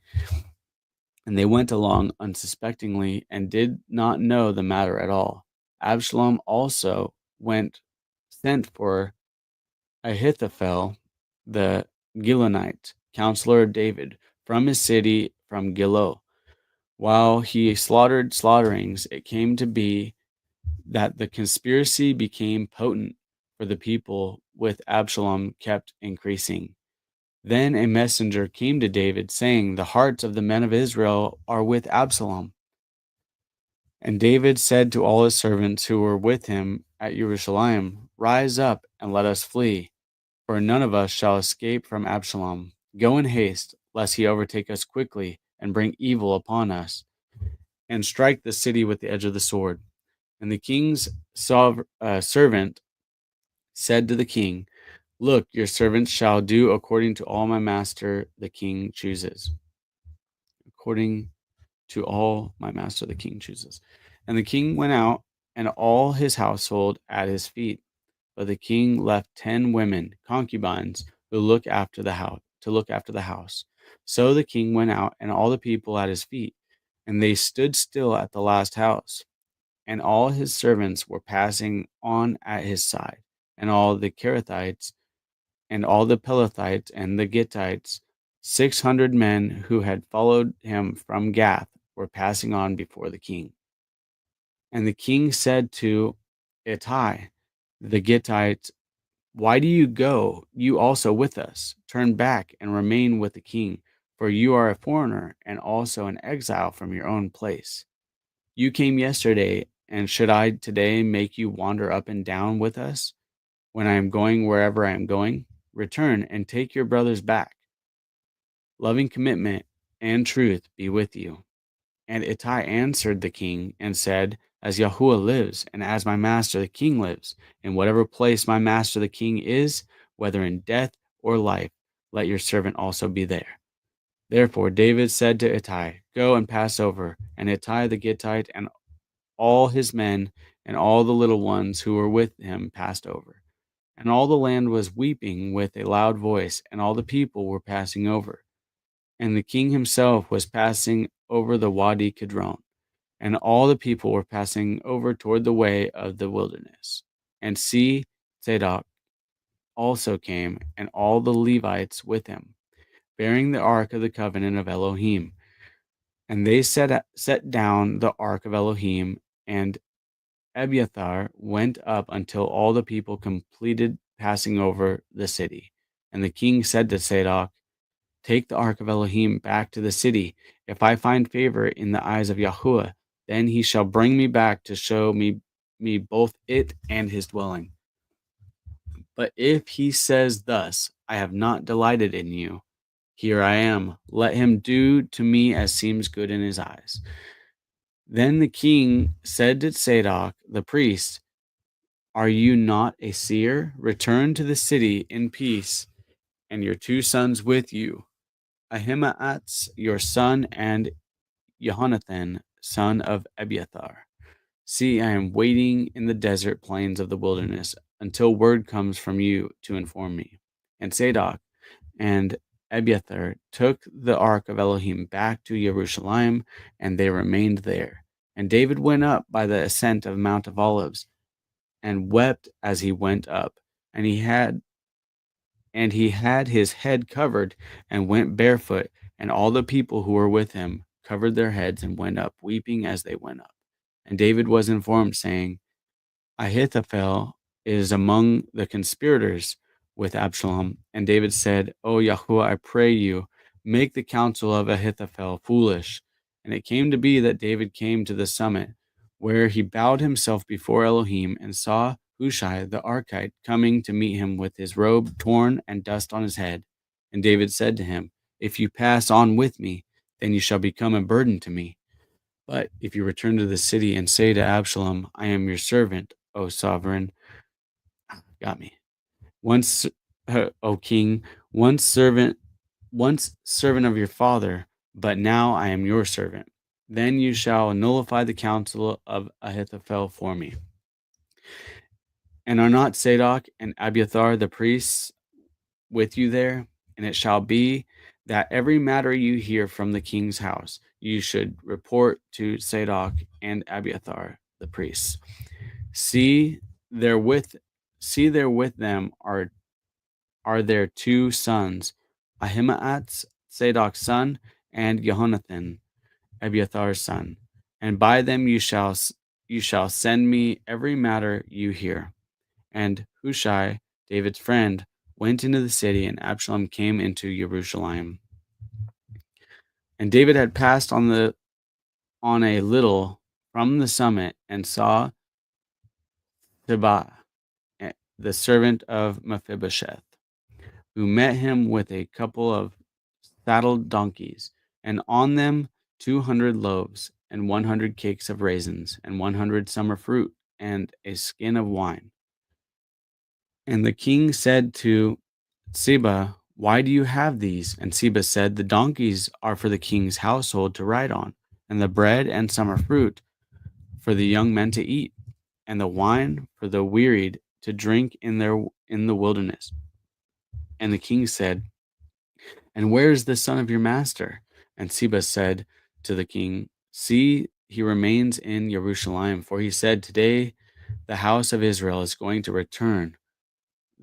And they went along unsuspectingly and did not know the matter at all. Absalom also sent for Ahithophel, the Gilonite, counselor of David, from his city from Gilo. While he slaughtered slaughterings, it came to be that the conspiracy became potent, for the people with Absalom kept increasing. Then a messenger came to David, saying, "The hearts of the men of Israel are with Absalom." And David said to all his servants who were with him at Jerusalem, "Rise up and let us flee, for none of us shall escape from Absalom. Go in haste, lest he overtake us quickly and bring evil upon us, and strike the city with the edge of the sword." And the king's servant said to the king, "Look, your servants shall do according to all my master the king chooses." According to all my master the king chooses. And the king went out, and all his household at his feet. But the king left 10 women, concubines, who look after the house, to look after the house. So the king went out, and all the people at his feet, and they stood still at the last house. And all his servants were passing on at his side, and all the Kerethites, and all the Pelethites, and the Gittites, 600 men who had followed him from Gath, were passing on before the king. And the king said to Ittai, the Gittite, "Why do you go, you also with us? Turn back and remain with the king, for you are a foreigner and also an exile from your own place. You came yesterday, and should I today make you wander up and down with us when I am going wherever I am going? Return and take your brothers back. Loving commitment and truth be with you." And Ittai answered the king and said, "As Yahuah lives, and as my master the king lives, in whatever place my master the king is, whether in death or life, let your servant also be there." Therefore David said to Ittai, "Go and pass over." And Ittai the Gittite and all his men and all the little ones who were with him passed over. And all the land was weeping with a loud voice, and all the people were passing over. And the king himself was passing over the Wadi Kidron, and all the people were passing over toward the way of the wilderness. And see, Zadok also came, and all the Levites with him, bearing the ark of the covenant of Elohim. And they set down the ark of Elohim, and Abiathar went up until all the people completed passing over the city. And the king said to Zadok, "Take the ark of Elohim back to the city. If I find favor in the eyes of Yahuah, then he shall bring me back to show me both it and his dwelling. But if he says thus, I have not delighted in you, here I am. Let him do to me as seems good in his eyes." Then the king said to Zadok the priest, "Are you not a seer? Return to the city in peace, and your 2 sons with you, Ahimaaz your son, and Jehonathan son of Abiathar. See, I am waiting in the desert plains of the wilderness until word comes from you to inform me." And Zadok and Abiathar took the ark of Elohim back to Jerusalem, and they remained there. And David went up by the ascent of Mount of Olives, and wept as he went up. And he had and he had his head covered and went barefoot, and all the people who were with him covered their heads and went up, weeping as they went up. And David was informed, saying, Ahithophel is among the conspirators with Absalom. And David said, O Yahuah, I pray you, make the counsel of Ahithophel foolish. And it came to be that David came to the summit, where he bowed himself before Elohim, and saw Hushai the Archite coming to meet him with his robe torn and dust on his head. And David said to him, If you pass on with me, then you shall become a burden to me. But if you return to the city and say to Absalom, I am your servant, O sovereign, got me. Once, O king, once servant of your father, but now I am your servant. Then you shall nullify the counsel of Ahithophel for me. And are not Zadok and Abiathar the priests with you there? And it shall be that every matter you hear from the king's house, you should report to Zadok and Abiathar the priests. See there with them are their two sons, Ahimaaz, Zadok's son, and Jehonathan, Abiathar's son. And by them you shall send me every matter you hear. And Hushai, David's friend, went into the city, and Absalom came into Jerusalem. And David had passed on a little from the summit, and saw Ziba, the servant of Mephibosheth, who met him with a couple of saddled donkeys, and on them 200 loaves, and 100 cakes of raisins, and 100 summer fruit, and a skin of wine. And the king said to Ziba, Why do you have these? And Ziba said, The donkeys are for the king's household to ride on, and the bread and summer fruit for the young men to eat, and the wine for the wearied to drink in the wilderness. And the king said, And where is the son of your master? And Ziba said to the king, See, he remains in Jerusalem, for he said, Today the house of Israel is going to return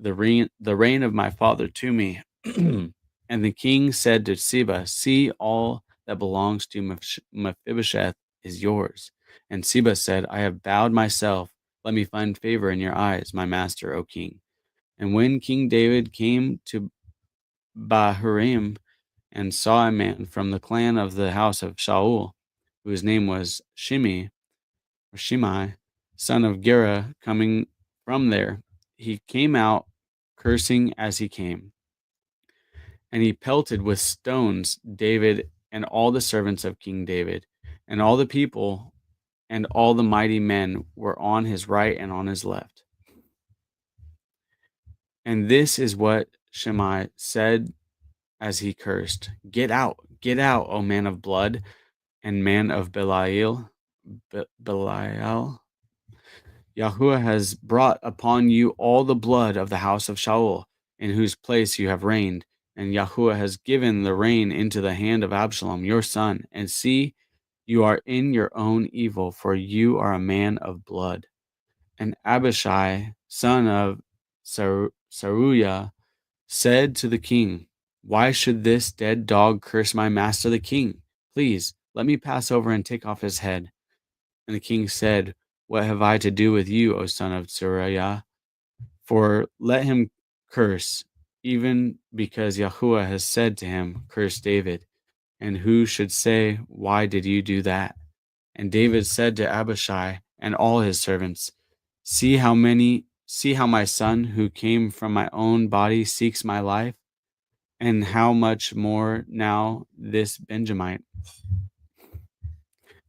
the reign of my father to me. And the king said to Ziba, See, all that belongs to Mephibosheth is yours. And Ziba said, I have bowed myself. Let me find favor in your eyes, my master, O king. And when King David came to Bahurim and saw a man from the clan of the house of Shaul, whose name was Shimei, son of Gera, coming from there, he came out cursing as he came. And he pelted with stones David and all the servants of King David, and all the people and all the mighty men were on his right and on his left. And this is what Shimei said as he cursed, get out, O man of blood, and man of Belial. Yahuah has brought upon you all the blood of the house of Shaul, in whose place you have reigned, and Yahuah has given the reign into the hand of Absalom, your son. And see, you are in your own evil, for you are a man of blood. And Abishai, son of Saruiah, said to the king, Why should this dead dog curse my master the king? Please, let me pass over and take off his head. And the king said, What have I to do with you, O son of Zeruiah? For let him curse, even because Yahuah has said to him, Curse David. And who should say, Why did you do that? And David said to Abishai and all his servants, See how my son who came from my own body seeks my life, and how much more now this Benjamite.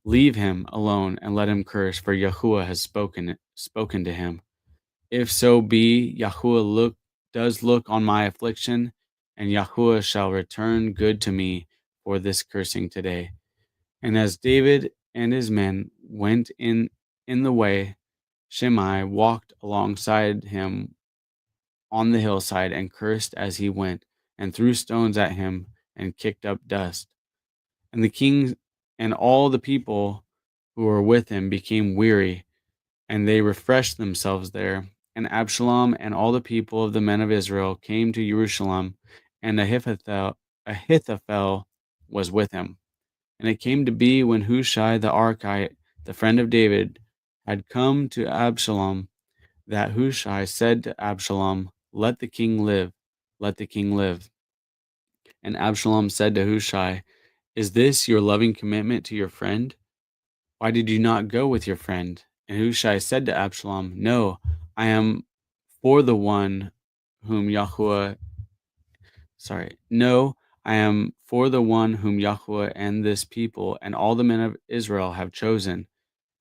Leave him alone and let him curse, for Yahuah has spoken to him. If so be Yahuah does look on my affliction, and Yahuah shall return good to me for this cursing today. And as David and his men went in the way, Shimei walked alongside him on the hillside and cursed as he went, and threw stones at him and kicked up dust. And the king and all the people who were with him became weary, and they refreshed themselves there. And Absalom and all the people of the men of Israel came to Jerusalem, and Ahithophel was with him. And it came to be when Hushai the Archite, the friend of David, had come to Absalom, that Hushai said to Absalom, "Let the king live, let the king live." And Absalom said to Hushai, "Is this your loving commitment to your friend? Why did you not go with your friend?" And Hushai said to Absalom, "No, I am for the one whom Yahuah, no, I am for the one whom Yahuah and this people and all the men of Israel have chosen,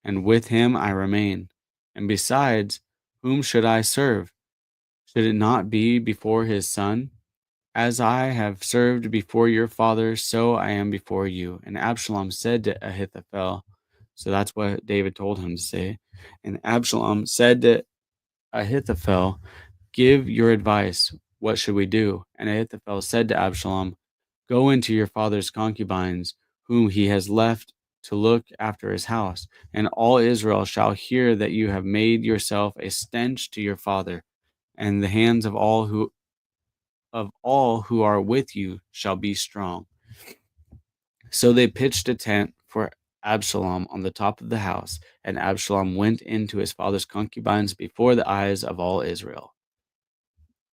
and with him I remain. And besides, whom should I serve? Should it not be before his son? As I have served before your father, so I am before you." And Absalom said to Ahithophel, so that's what David told him to say. And Absalom said to Ahithophel, "Give your advice. What should we do?" And Ahithophel said to Absalom, "Go into your father's concubines, whom he has left to look after his house, and all Israel shall hear that you have made yourself a stench to your father, and the hands of all who are with you shall be strong." So they pitched a tent for Absalom on the top of the house, and Absalom went into his father's concubines before the eyes of all Israel.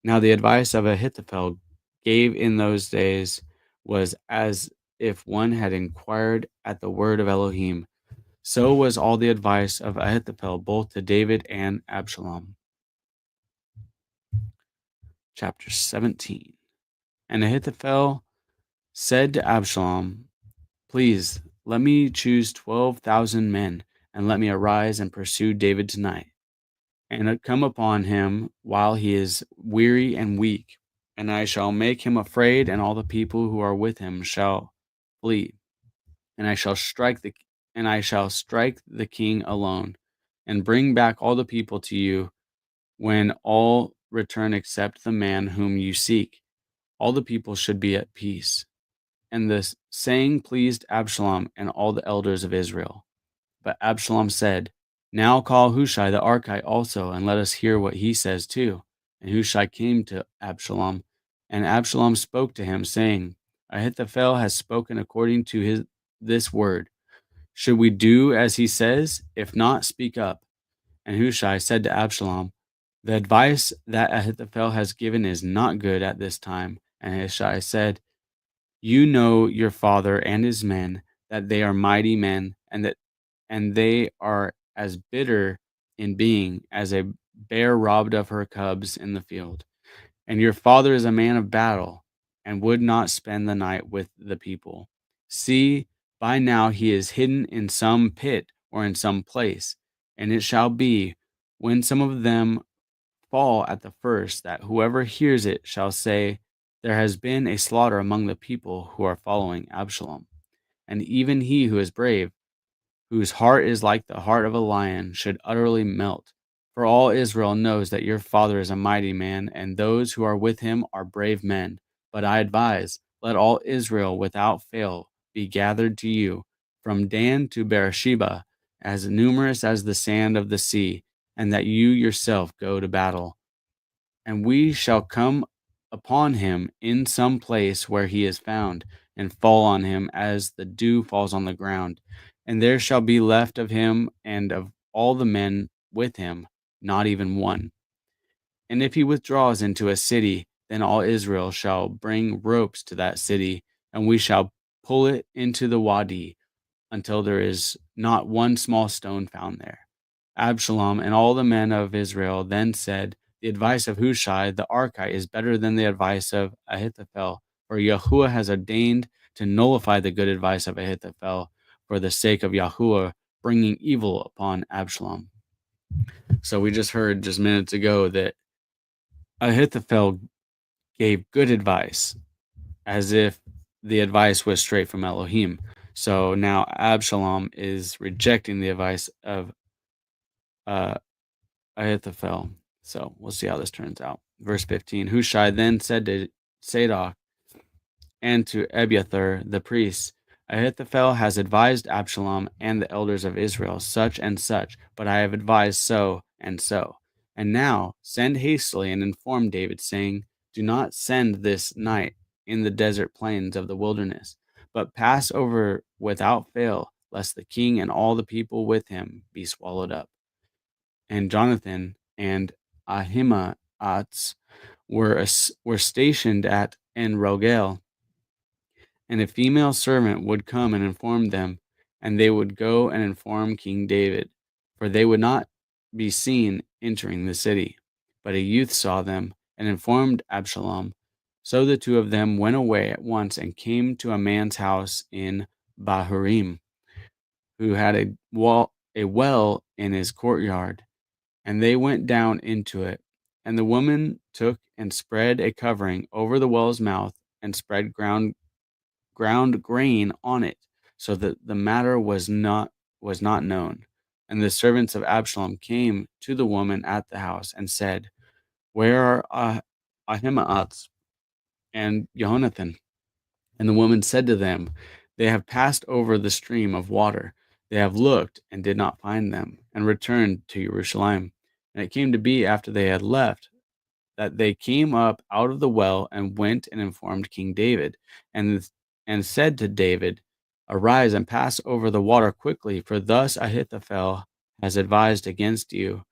Now the advice of Ahithophel gave in those days was as if one had inquired at the word of Elohim. So was all the advice of Ahithophel both to David and Absalom. Chapter 17. And Ahithophel said to Absalom, "Please, let me choose 12,000 men, and let me arise and pursue David tonight, and come upon him while he is weary and weak, and I shall make him afraid, and all the people who are with him shall flee, and I shall strike the king alone, and bring back all the people to you when all return except the man whom you seek. All the people should be at peace." And the saying pleased Absalom and all the elders of Israel. But Absalom said, "Now call Hushai the Archite also, and let us hear what he says too." And Hushai came to Absalom, and Absalom spoke to him, saying, "Ahithophel has spoken according to this word. Should we do as he says? If not, speak up." And Hushai said to Absalom, "The advice that Ahithophel has given is not good at this time." And Hushai said, "You know your father and his men, that they are mighty men, and they are as bitter in being as a bear robbed of her cubs in the field. And your father is a man of battle, and would not spend the night with the people. See, by now he is hidden in some pit or in some place. And it shall be, when some of them fall at the first, that whoever hears it shall say, 'There has been a slaughter among the people who are following Absalom.' And even he who is brave, whose heart is like the heart of a lion, should utterly melt. For all Israel knows that your father is a mighty man, and those who are with him are brave men. But I advise, let all Israel without fail be gathered to you, from Dan to Beersheba, as numerous as the sand of the sea, and that you yourself go to battle. And we shall come upon him in some place where he is found, and fall on him as the dew falls on the ground. And there shall be left of him and of all the men with him not even one. And if he withdraws into a city, then all Israel shall bring ropes to that city, and we shall pull it into the wadi until there is not one small stone found there." Absalom and all the men of Israel then said, "The advice of Hushai the Archite is better than the advice of Ahithophel, for Yahuah has ordained to nullify the good advice of Ahithophel for the sake of Yahuah, bringing evil upon Absalom." So we just heard just minutes ago that Ahithophel gave good advice, as if the advice was straight from Elohim. So now Absalom is rejecting the advice of uh, Ahithophel. So we'll see how this turns out. Verse 15, Hushai then said to Zadok and to Abiathar the priest, "Ahithophel has advised Absalom and the elders of Israel such and such, but I have advised so and so." And now send hastily and inform David, saying, do not send this night in the desert plains of the wilderness, but pass over without fail, lest the king and all the people with him be swallowed up. And Jonathan and Ahimaaz were stationed at En Rogel, and a female servant would come and inform them, and they would go and inform King David, for they would not be seen entering the city. But a youth saw them and informed Absalom. So the two of them went away at once and came to a man's house in Bahurim, who had a well in his courtyard, and they went down into it. And the woman took and spread a covering over the well's mouth, and spread ground grain on it, so that the matter was not known. And the servants of Absalom came to the woman at the house and said, where are Ahimaaz and Jehonathan? And the woman said to them, they have passed over the stream of water. They have looked and did not find them, and returned to Jerusalem. And it came to be, after they had left, that they came up out of the well and went and informed King David, and said to David, arise and pass over the water quickly, for thus Ahithophel has advised against you.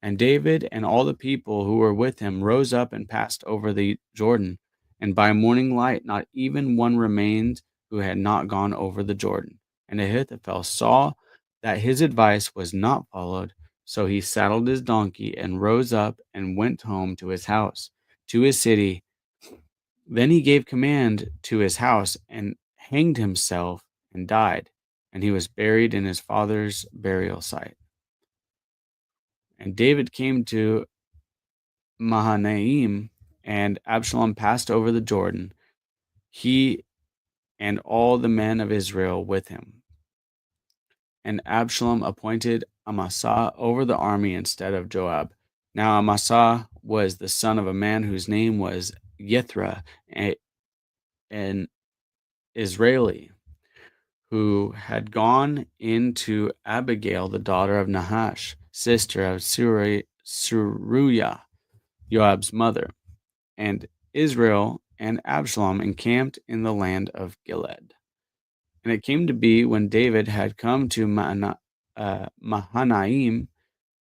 And David and all the people who were with him rose up and passed over the Jordan, and by morning light not even one remained who had not gone over the Jordan. And Ahithophel saw that his advice was not followed, so he saddled his donkey and rose up and went home to his house, to his city. Then he gave command to his house and hanged himself and died, and he was buried in his father's burial site. And David came to Mahanaim, and Absalom passed over the Jordan, he and all the men of Israel with him. And Absalom appointed Amasa over the army instead of Joab. Now Amasa was the son of a man whose name was Yithra, an Israeli, who had gone into Abigail, the daughter of Nahash, sister of Suruyah, Joab's mother. And Israel and Absalom encamped in the land of Gilead. And it came to be, when David had come to Mahanaim,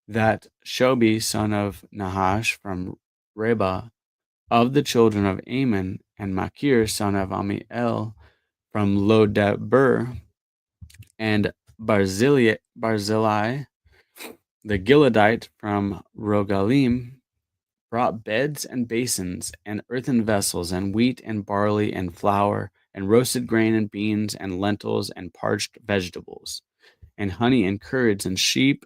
that Shobi, son of Nahash from Reba, of the children of Ammon, and Machir, son of Amiel, from Lodeber, and Barzillai, the Gileadite from Rogalim, brought beds and basins, and earthen vessels, and wheat and barley and flour, and roasted grain and beans and lentils and parched vegetables, and honey and curds and sheep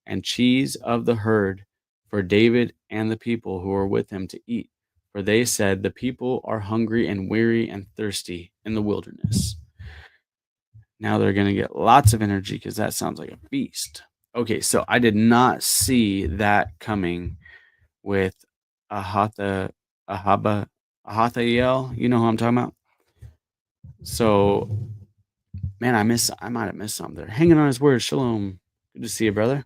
and cheese of the herd for David and the people who were with him to eat. For they said, the people are hungry and weary and thirsty in the wilderness. Now they're going to get lots of energy, because that sounds like a feast. Okay, so I did not see that coming with Ahathael. You know who I'm talking about? So, man, I might have missed something there. Hanging on his word. Shalom. Good to see you, brother.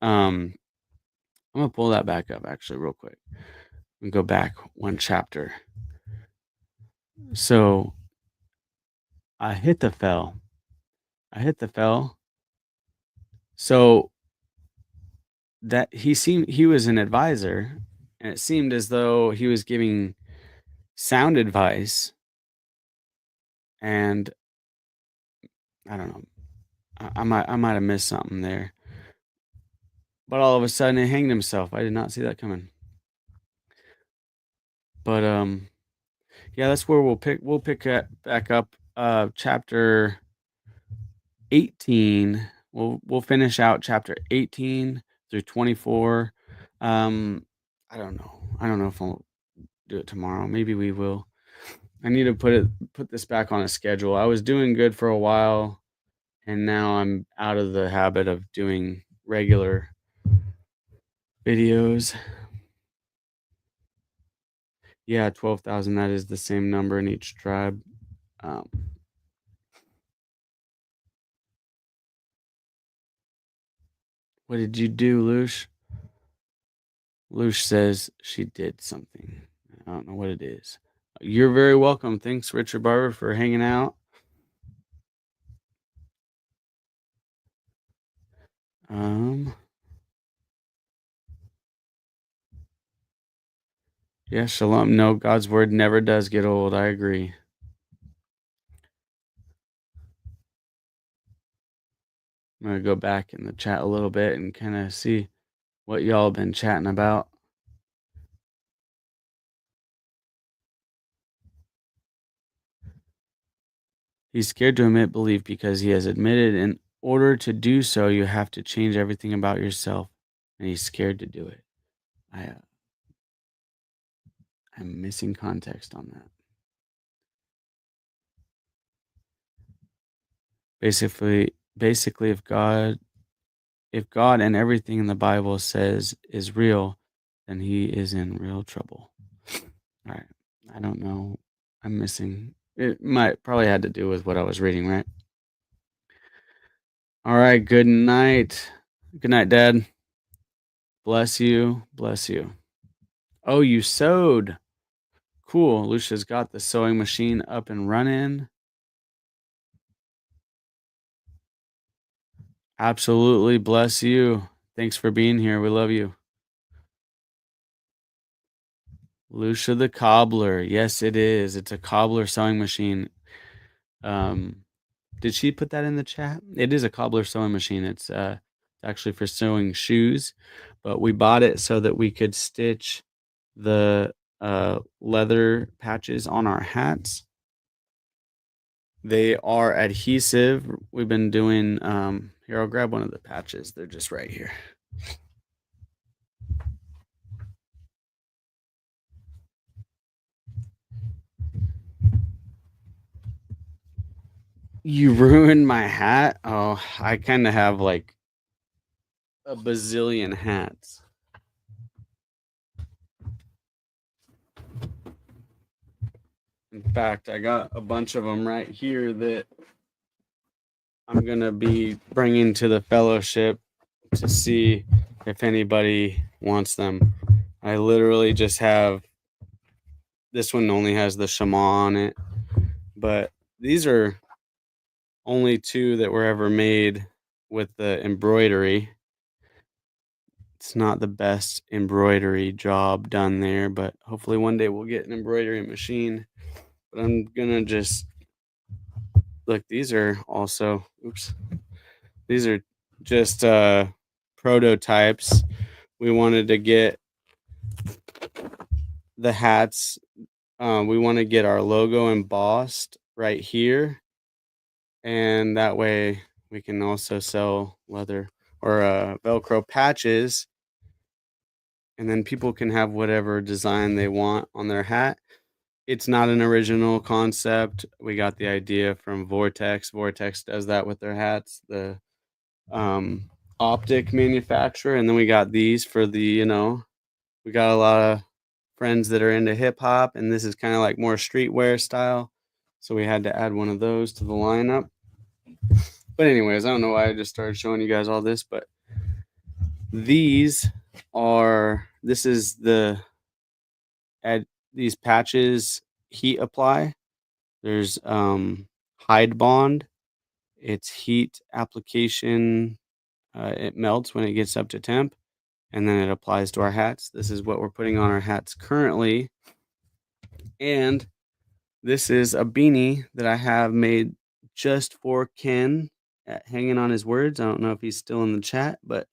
I'm gonna pull that back up actually real quick and go back one chapter. So Ahithophel. So that he was an advisor, and it seemed as though he was giving sound advice, and I don't know. I might have missed something there. But all of a sudden he hanged himself. I did not see that coming. But yeah, that's where we'll pick back up chapter 18. We'll finish out chapter 18 through 24. I don't know. I don't know if I'll do it tomorrow. Maybe we will. I need to put this back on a schedule. I was doing good for a while, and now I'm out of the habit of doing regular videos. Yeah, 12,000. That is the same number in each tribe. What did you do, Lush? Lush says she did something. I don't know what it is. You're very welcome. Thanks, Richard Barber, for hanging out. Yeah, shalom. No, God's word never does get old. I agree. I'm going to go back in the chat a little bit and kind of see what y'all have been chatting about. He's scared to admit belief because he has admitted in order to do so, you have to change everything about yourself, and he's scared to do it. I'm missing context on that. Basically, if God and everything in the Bible says is real, then he is in real trouble. All right. I don't know. I'm missing. It might probably had to do with what I was reading, right? All right. Good night. Good night, Dad. Bless you. Bless you. Oh, you sewed. Cool. Lucia's got the sewing machine up and running. Absolutely. Bless you. Thanks for being here. We love you. Lucia the cobbler. Yes, it is. It's a cobbler sewing machine. Did she put that in the chat? It is a cobbler sewing machine. It's actually for sewing shoes, but we bought it so that we could stitch the leather patches on our hats. They are adhesive. We've been doing here, I'll grab one of the patches. They're just right here. You ruined my hat? Oh, I kind of have like a bazillion hats. In fact, I got a bunch of them right here that I'm going to be bringing to the fellowship to see if anybody wants them. I literally just have, this one only has the Shema on it, but these are only two that were ever made with the embroidery. It's not the best embroidery job done there, but hopefully one day we'll get an embroidery machine. But I'm gonna just look, these are also, these are just prototypes. We wanted to get the hats. We want to get our logo embossed right here, and that way we can also sell leather or Velcro patches, and then people can have whatever design they want on their hat. It's not an original concept. We got the idea from Vortex. Vortex does that with their hats, the optic manufacturer, and then we got these for the, we got a lot of friends that are into hip hop, and this is kind of like more streetwear style. So we had to add one of those to the lineup. But anyways, I don't know why I just started showing you guys all this, but this is these patches heat apply. There's Hide Bond. It's heat application. It melts when it gets up to temp, and then it applies to our hats. This is what we're putting on our hats currently. And this is a beanie that I have made just for Ken at Hanging on His Words. I don't know if he's still in the chat, but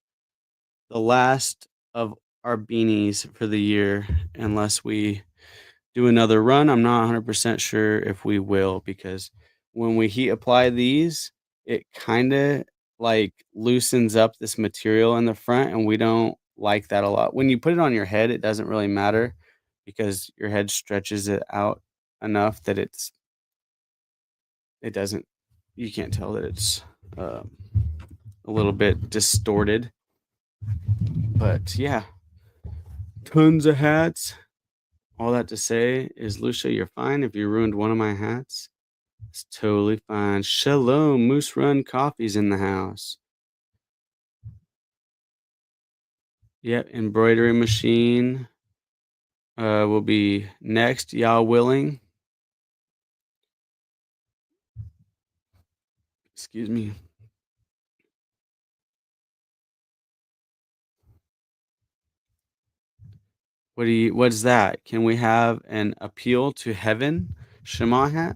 the last of our beanies for the year, unless we do another run. I'm not 100% sure if we will, because when we heat apply these, it kind of like loosens up this material in the front, and we don't like that a lot. When you put it on your head, it doesn't really matter because your head stretches it out enough that you can't tell that it's a little bit distorted. But yeah, tons of hats. All that to say is, Lucia, you're fine if you ruined one of my hats. It's totally fine. Shalom, Moose Run Coffee's in the house. Yep, embroidery machine will be next, Yah willing. Excuse me. What's that? Can we have an appeal to heaven Shema hat?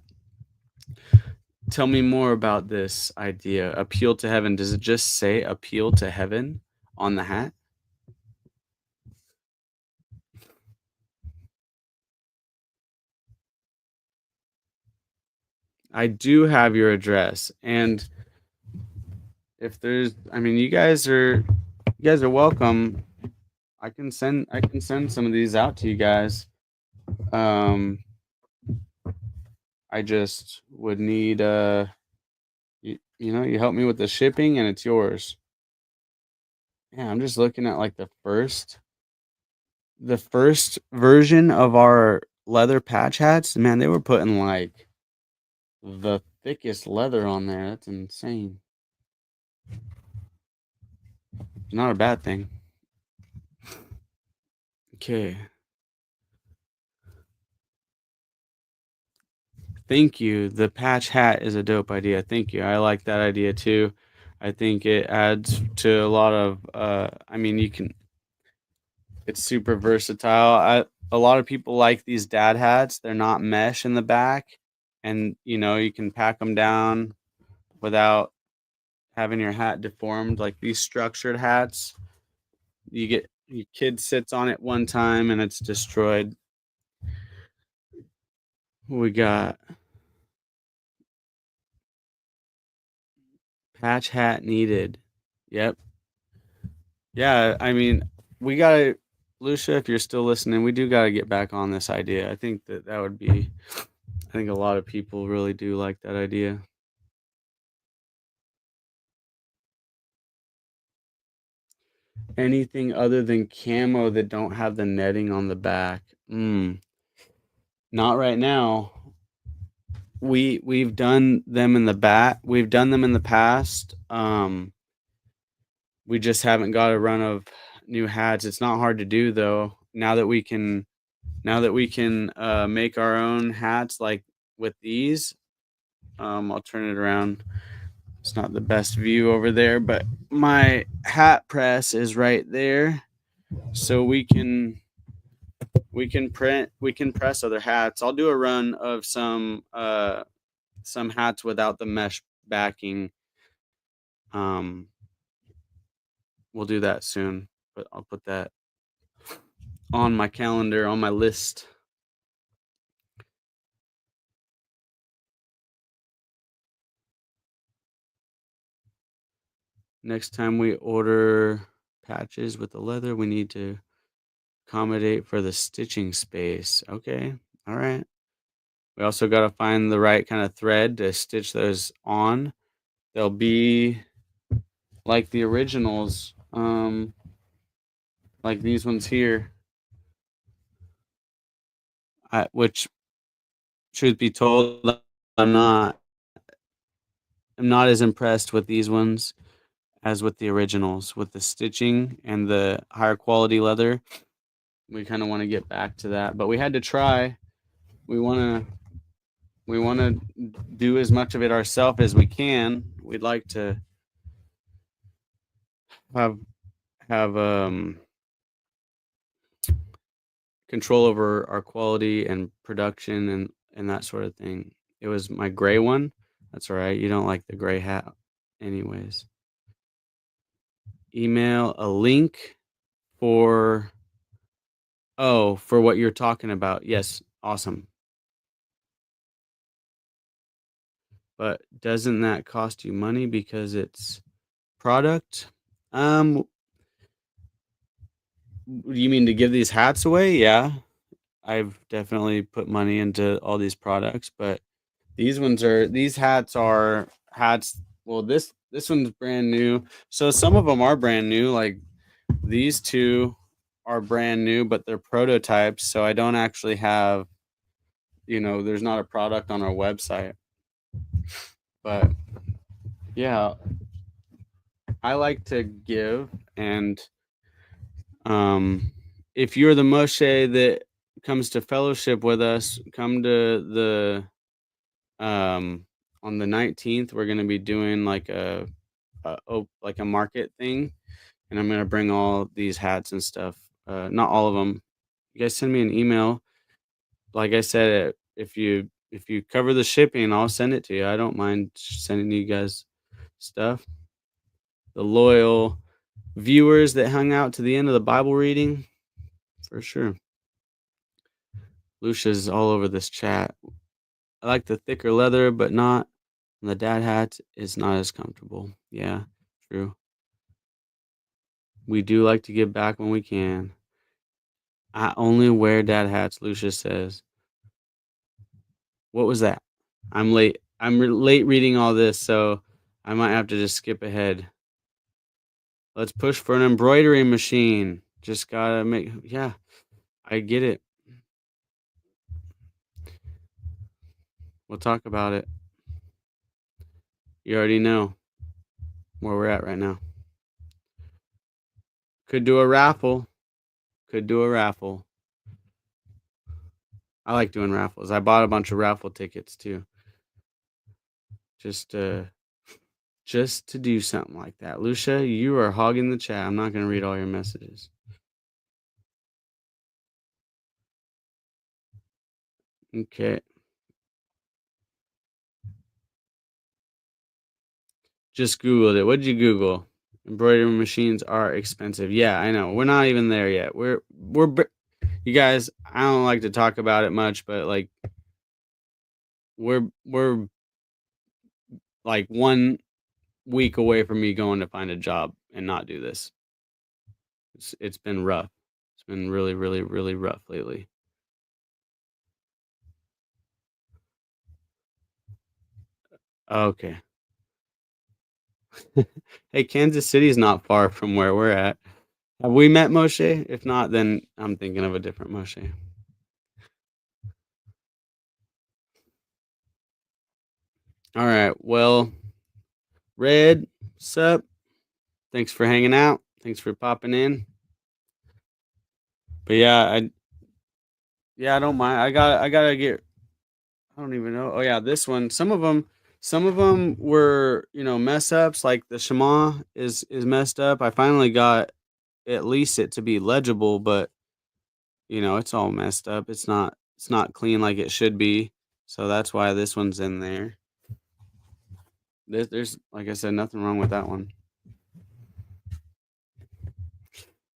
Tell me more about this idea. Appeal to heaven. Does it just say appeal to heaven on the hat? I do have your address, and if there's, I mean, you guys are welcome. I can send some of these out to you guys. Um, I just would need you help me with the shipping and it's yours. Yeah, I'm just looking at like the first version of our leather patch hats. Man, they were putting like the thickest leather on there. That's insane. It's not a bad thing. Okay. Thank you. The patch hat is a dope idea. Thank you. I like that idea too. I think it adds to a lot of I mean, it's super versatile. A lot of people like these dad hats. They're not mesh in the back, and you can pack them down without having your hat deformed. Like these structured hats, your kid sits on it one time and it's destroyed. We got patch hat needed. Yep. Yeah, I mean, we gotta, Lucia, if you're still listening, we do gotta get back on this idea. I think that would be, I think a lot of people really do like that idea. Anything other than camo that don't have the netting on the back? Not right now. We've done them in the back. We've done them in the past. We just haven't got a run of new hats. It's not hard to do though. Now that we can make our own hats like with these. I'll turn it around. It's not the best view over there, but my hat press is right there. So we can press other hats. I'll do a run of some hats without the mesh backing. Um we'll do that soon, but I'll put that on my calendar, on my list. Next time we order patches with the leather, we need to accommodate for the stitching space. Okay. All right. We also got to find the right kind of thread to stitch those on. They'll be like the originals, like these ones here. Which, truth be told, I'm not. I'm not as impressed with these ones as with the originals. With the stitching and the higher quality leather, we kind of want to get back to that, but we had to try. We want to do as much of it ourselves as we can. We'd like to have control over our quality and production and that sort of thing. It was my gray one. That's all right. You don't like the gray hat anyways. Email a link for for what you're talking about. Yes, awesome. But doesn't that cost you money because it's product? You mean to give these hats away? Yeah. I've definitely put money into all these products, but these hats are hats. Well, this one's brand new. So some of them are brand new. Like these two are brand new, but they're prototypes. So I don't actually have, there's not a product on our website. But yeah, I like to give, and If you're the Moshe that comes to fellowship with us, come to the on the 19th. We're gonna be doing like a market thing, and I'm gonna bring all these hats and stuff. Not all of them. You guys send me an email. Like I said, if you cover the shipping, I'll send it to you. I don't mind sending you guys stuff. The loyal viewers that hung out to the end of the Bible reading, for sure. Lucia's all over this chat. I like the thicker leather, but not. And the dad hat is not as comfortable. Yeah, true. We do like to give back when we can. I only wear dad hats, Lucia says. What was that? I'm late. Late reading all this, so I might have to just skip ahead. Let's push for an embroidery machine. Just gotta make. Yeah, I get it. We'll talk about it. You already know where we're at right now. Could do a raffle. Could do a raffle. I like doing raffles. I bought a bunch of raffle tickets too. Just to do something like that. Lucia, you are hogging the chat. I'm not going to read all your messages. Okay. Just Googled it. What did you Google? Embroidery machines are expensive. Yeah, I know. We're not even there yet. We're you guys, I don't like to talk about it much, but like we're like 1 week away from me going to find a job and not do this. It's been rough. It's been really, really, really rough lately. Okay. Hey, Kansas City's not far from where we're at. Have we met Moshe? If not, then I'm thinking of a different Moshe. All right. Well, Red, sup? Thanks for hanging out. Thanks for popping in. But yeah, I don't mind. I gotta get. I don't even know. Oh yeah, this one. Some of them were mess ups. Like the Shema is messed up. I finally got at least it to be legible, but it's all messed up. It's not clean like it should be. So that's why this one's in there. There's like I said, nothing wrong with that one.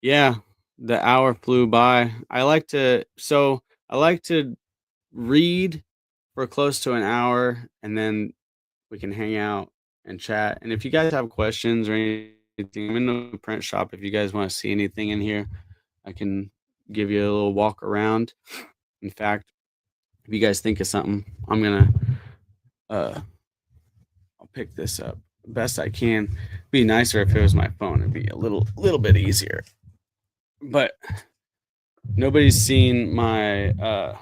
Yeah, the hour flew by. I like to read for close to an hour, and then we can hang out and chat. And if you guys have questions or anything, I'm in the print shop. If you guys want to see anything in here, I can give you a little walk around. In fact, if you guys think of something, I'm gonna I'll pick this up best I can. It'd be nicer if it was my phone. It'd be a little bit easier. But nobody's seen my I'm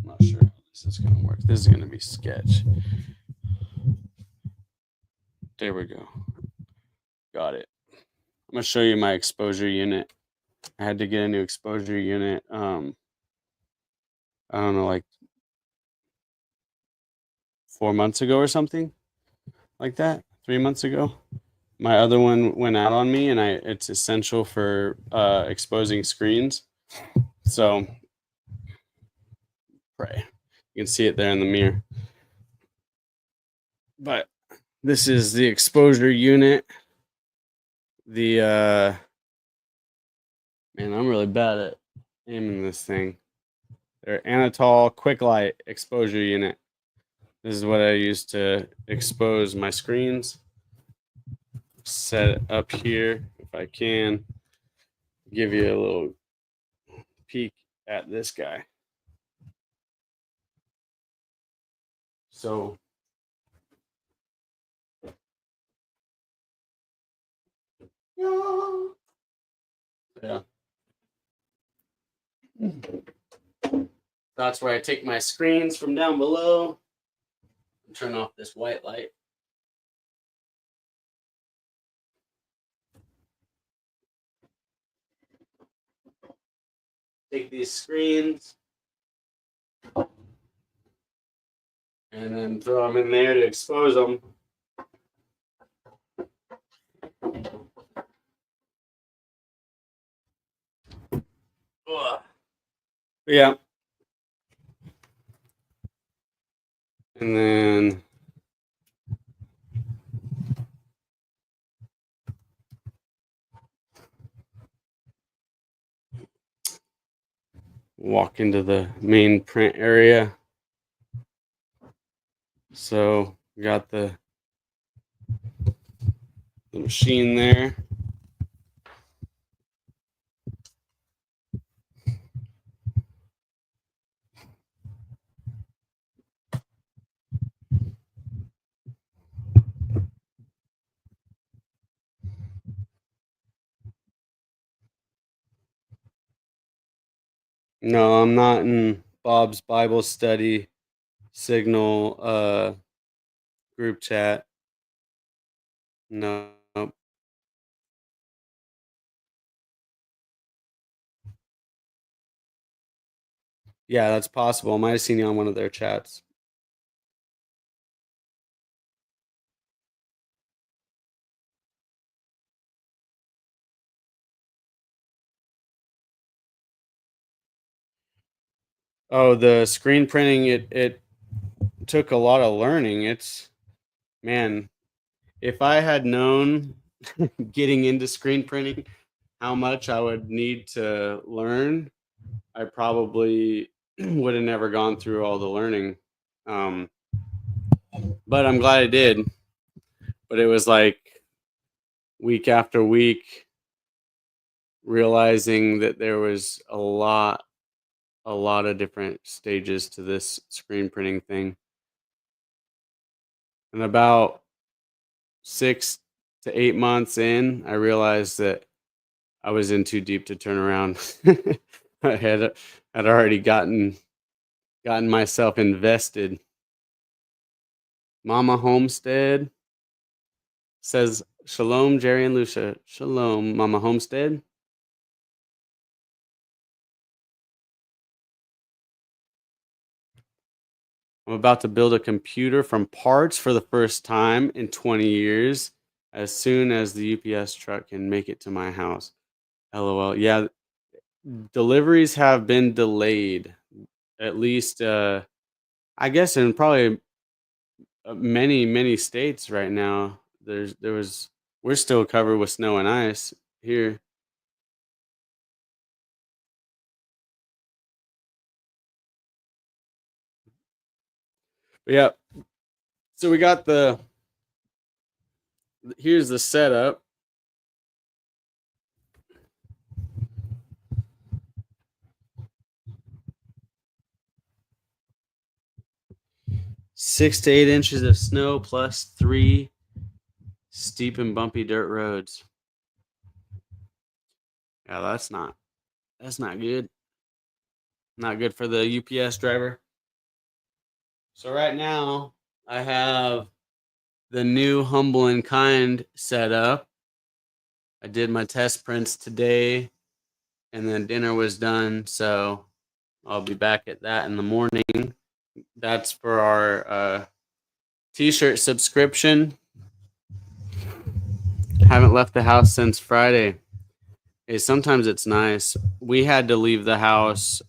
not sure how this is gonna work. This is gonna be sketch. There we go. Got it. I'm gonna show you my exposure unit. I had to get a new exposure unit. I don't know, like 4 months ago or something like that. 3 months ago. My other one went out on me, and it's essential for exposing screens. So pray. You can see it there in the mirror. But this is the exposure unit. The man, I'm really bad at aiming this thing. They're Anatol Quick Light exposure unit. This is what I use to expose my screens. Set it up here if I can. Give you a little peek at this guy. So yeah. That's where I take my screens from down below. Turn off this white light. take these screens and then throw them in there to expose them. Ugh. Yeah. And then walk into the main print area. So we got the machine there. No, I'm not in Bob's Bible study signal group chat. No. Yeah, that's possible. I might have seen you on one of their chats. Oh, the screen printing, it took a lot of learning. It's, man, if I had known getting into screen printing how much I would need to learn, I probably would have never gone through all the learning. Um, but I'm glad I did. But it was like week after week realizing that there was a lot of different stages to this screen printing thing. And about 6 to 8 months in, I realized that I was in too deep to turn around. I had already gotten myself invested. Mama Homestead says, "Shalom, Jerry and Lucia." Shalom, Mama Homestead. I'm about to build a computer from parts for the first time in 20 years as soon as the UPS truck can make it to my house. LOL. Yeah, deliveries have been delayed. At least I guess in probably many states right now. We're still covered with snow and ice here. But yeah, so we got here's the setup. Six to 8 inches of snow plus 3 steep and bumpy dirt roads. Yeah, that's not good. Not good for the UPS driver. So right now I have the new Humble and Kind set up. I did my test prints today and then dinner was done, so I'll be back at that in the morning. That's for our t-shirt subscription. Haven't left the house since Friday. Hey, sometimes it's nice. We had to leave the house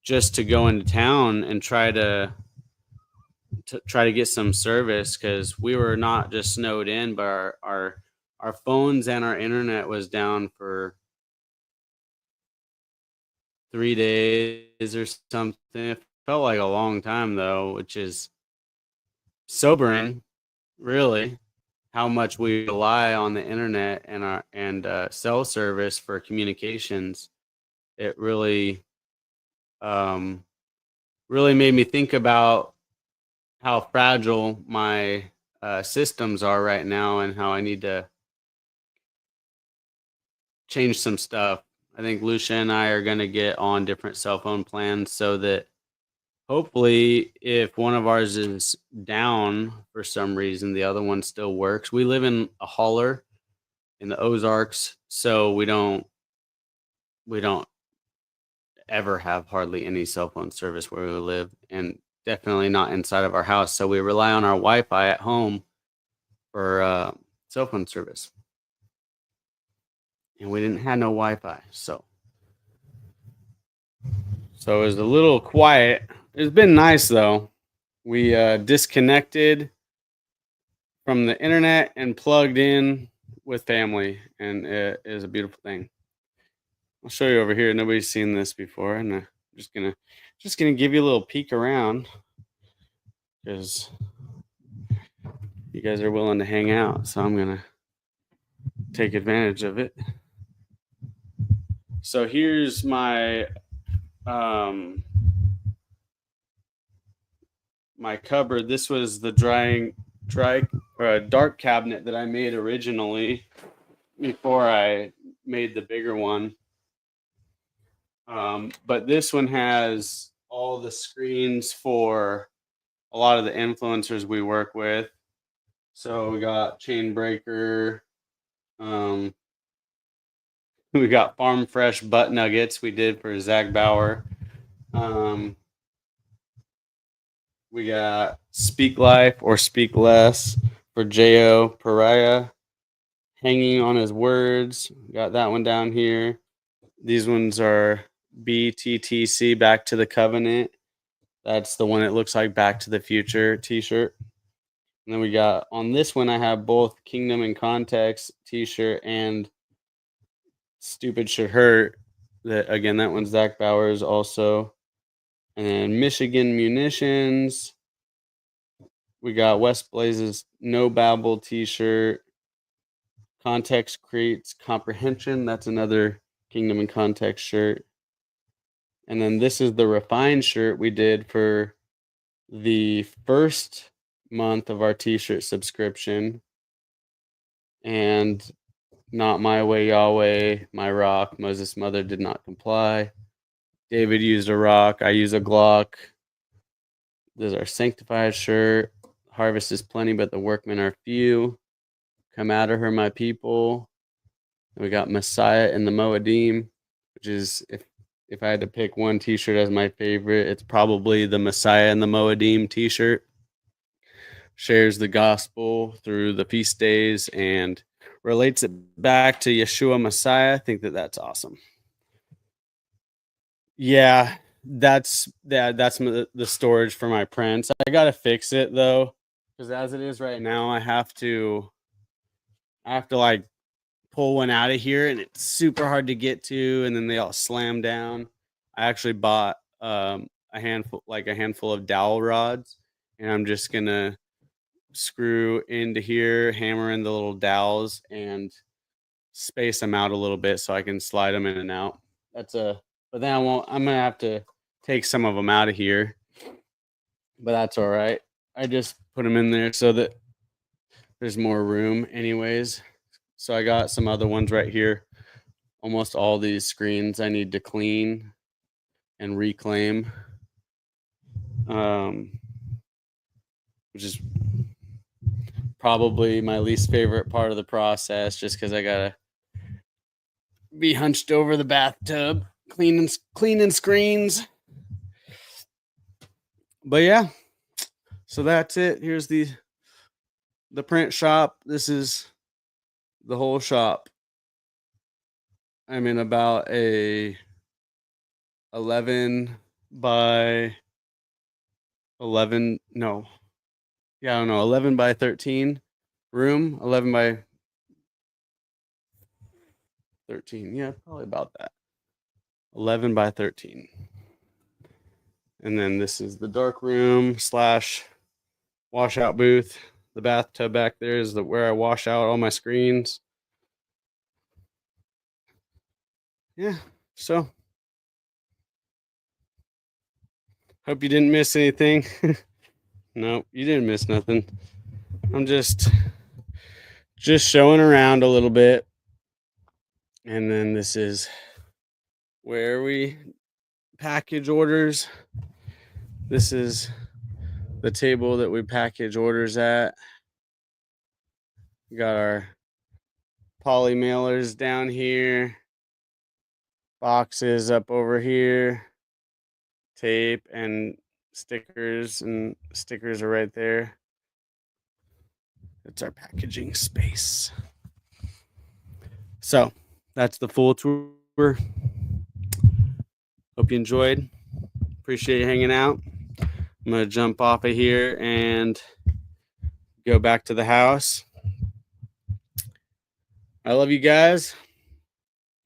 just to go into town and try to get some service because we were not just snowed in, but our phones and our internet was down for 3 days or something. It felt like a long time though, which is sobering, really, how much we rely on the internet and our cell service for communications. It um, really made me think about how fragile my systems are right now and how I need to change some stuff. I think Lucia and I are going to get on different cell phone plans so that hopefully if one of ours is down for some reason, the other one still works. We live in a holler in the Ozarks, so we don't ever have hardly any cell phone service where we live, and definitely not inside of our house. So we rely on our Wi-Fi at home for cell phone service. And we didn't have no Wi-Fi, so it was a little quiet. It's been nice though. We disconnected from the internet and plugged in with family, and it is a beautiful thing. I'll show you over here. Nobody's seen this before, and I'm just gonna give you a little peek around because you guys are willing to hang out, so I'm gonna take advantage of it. So here's my my cupboard. This was the dark cabinet that I made originally before I made the bigger one. But this one has all the screens for a lot of the influencers we work with. So we got Chainbreaker. We got Farm Fresh butt nuggets we did for Zach Bauer. We got Speak Life or Speak Less for J.O. Pariah. Hanging on His Words. Got that one down here. These ones are BTTC, Back to the Covenant. That's the one that looks like Back to the Future t-shirt. And then we got, on this one, I have both Kingdom and Context t-shirt and Stupid Should Hurt. That one's Zach Bowers also. And then Michigan Munitions. We got West Blaze's No Babble t-shirt. Context Creates Comprehension. That's another Kingdom and Context shirt. And then this is the Refined shirt we did for the first month of our t-shirt subscription. And Not My Way, Yahweh, My Rock, Moses' mother did not comply. David used a rock. I use a Glock. There's our Sanctified shirt. Harvest is plenty, but the workmen are few. Come out of her, my people. And we got Messiah and the Moedim, which is, if I had to pick one t-shirt as my favorite, it's probably the Messiah and the Moedim t-shirt. Shares the gospel through the feast days and relates it back to Yeshua Messiah. I think that's awesome. Yeah, that's the storage for my prints. I gotta fix it though, because as it is right now, I have to like pull one out of here, and it's super hard to get to, and then they all slam down. I actually bought a handful of dowel rods, and I'm just gonna screw into here, hammer in the little dowels, and space them out a little bit so I can slide them in and out. But then I'm gonna have to take some of them out of here, but that's all right. I just put them in there so that there's more room anyways. So I got some other ones right here. Almost all these screens I need to clean and reclaim, which is probably my least favorite part of the process, just because I gotta be hunched over the bathtub cleaning screens. But yeah, so that's it. Here's the print shop. This is the whole shop. I'm in about a 11 by 11 no yeah I don't know 11 by 13 room. 11 by 13, yeah, probably about that. 11 by 13. And then this is the dark room / washout booth. The bathtub back there is where I wash out all my screens. Yeah, so hope you didn't miss anything. Nope, you didn't miss nothing. I'm just showing around a little bit. And then this is where we package orders. This is the table that we package orders at. We got our poly mailers down here. boxes up over here. Tape and stickers are right there. It's our packaging space. So that's the full tour. Hope you enjoyed. Appreciate you hanging out. I'm gonna jump off of here and go back to the house. I love you guys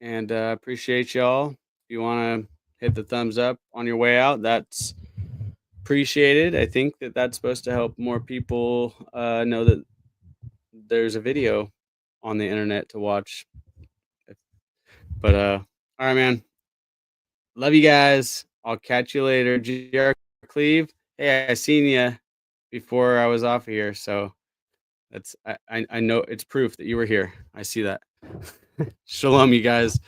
and appreciate y'all. If you want to hit the thumbs up on your way out, that's appreciated. I think that's supposed to help more people know that there's a video on the internet to watch. But all right, man. Love you guys. I'll catch you later. GR Cleve. Hey, I seen you before I was off of here, so that's I know it's proof that you were here. I see that. Shalom, you guys.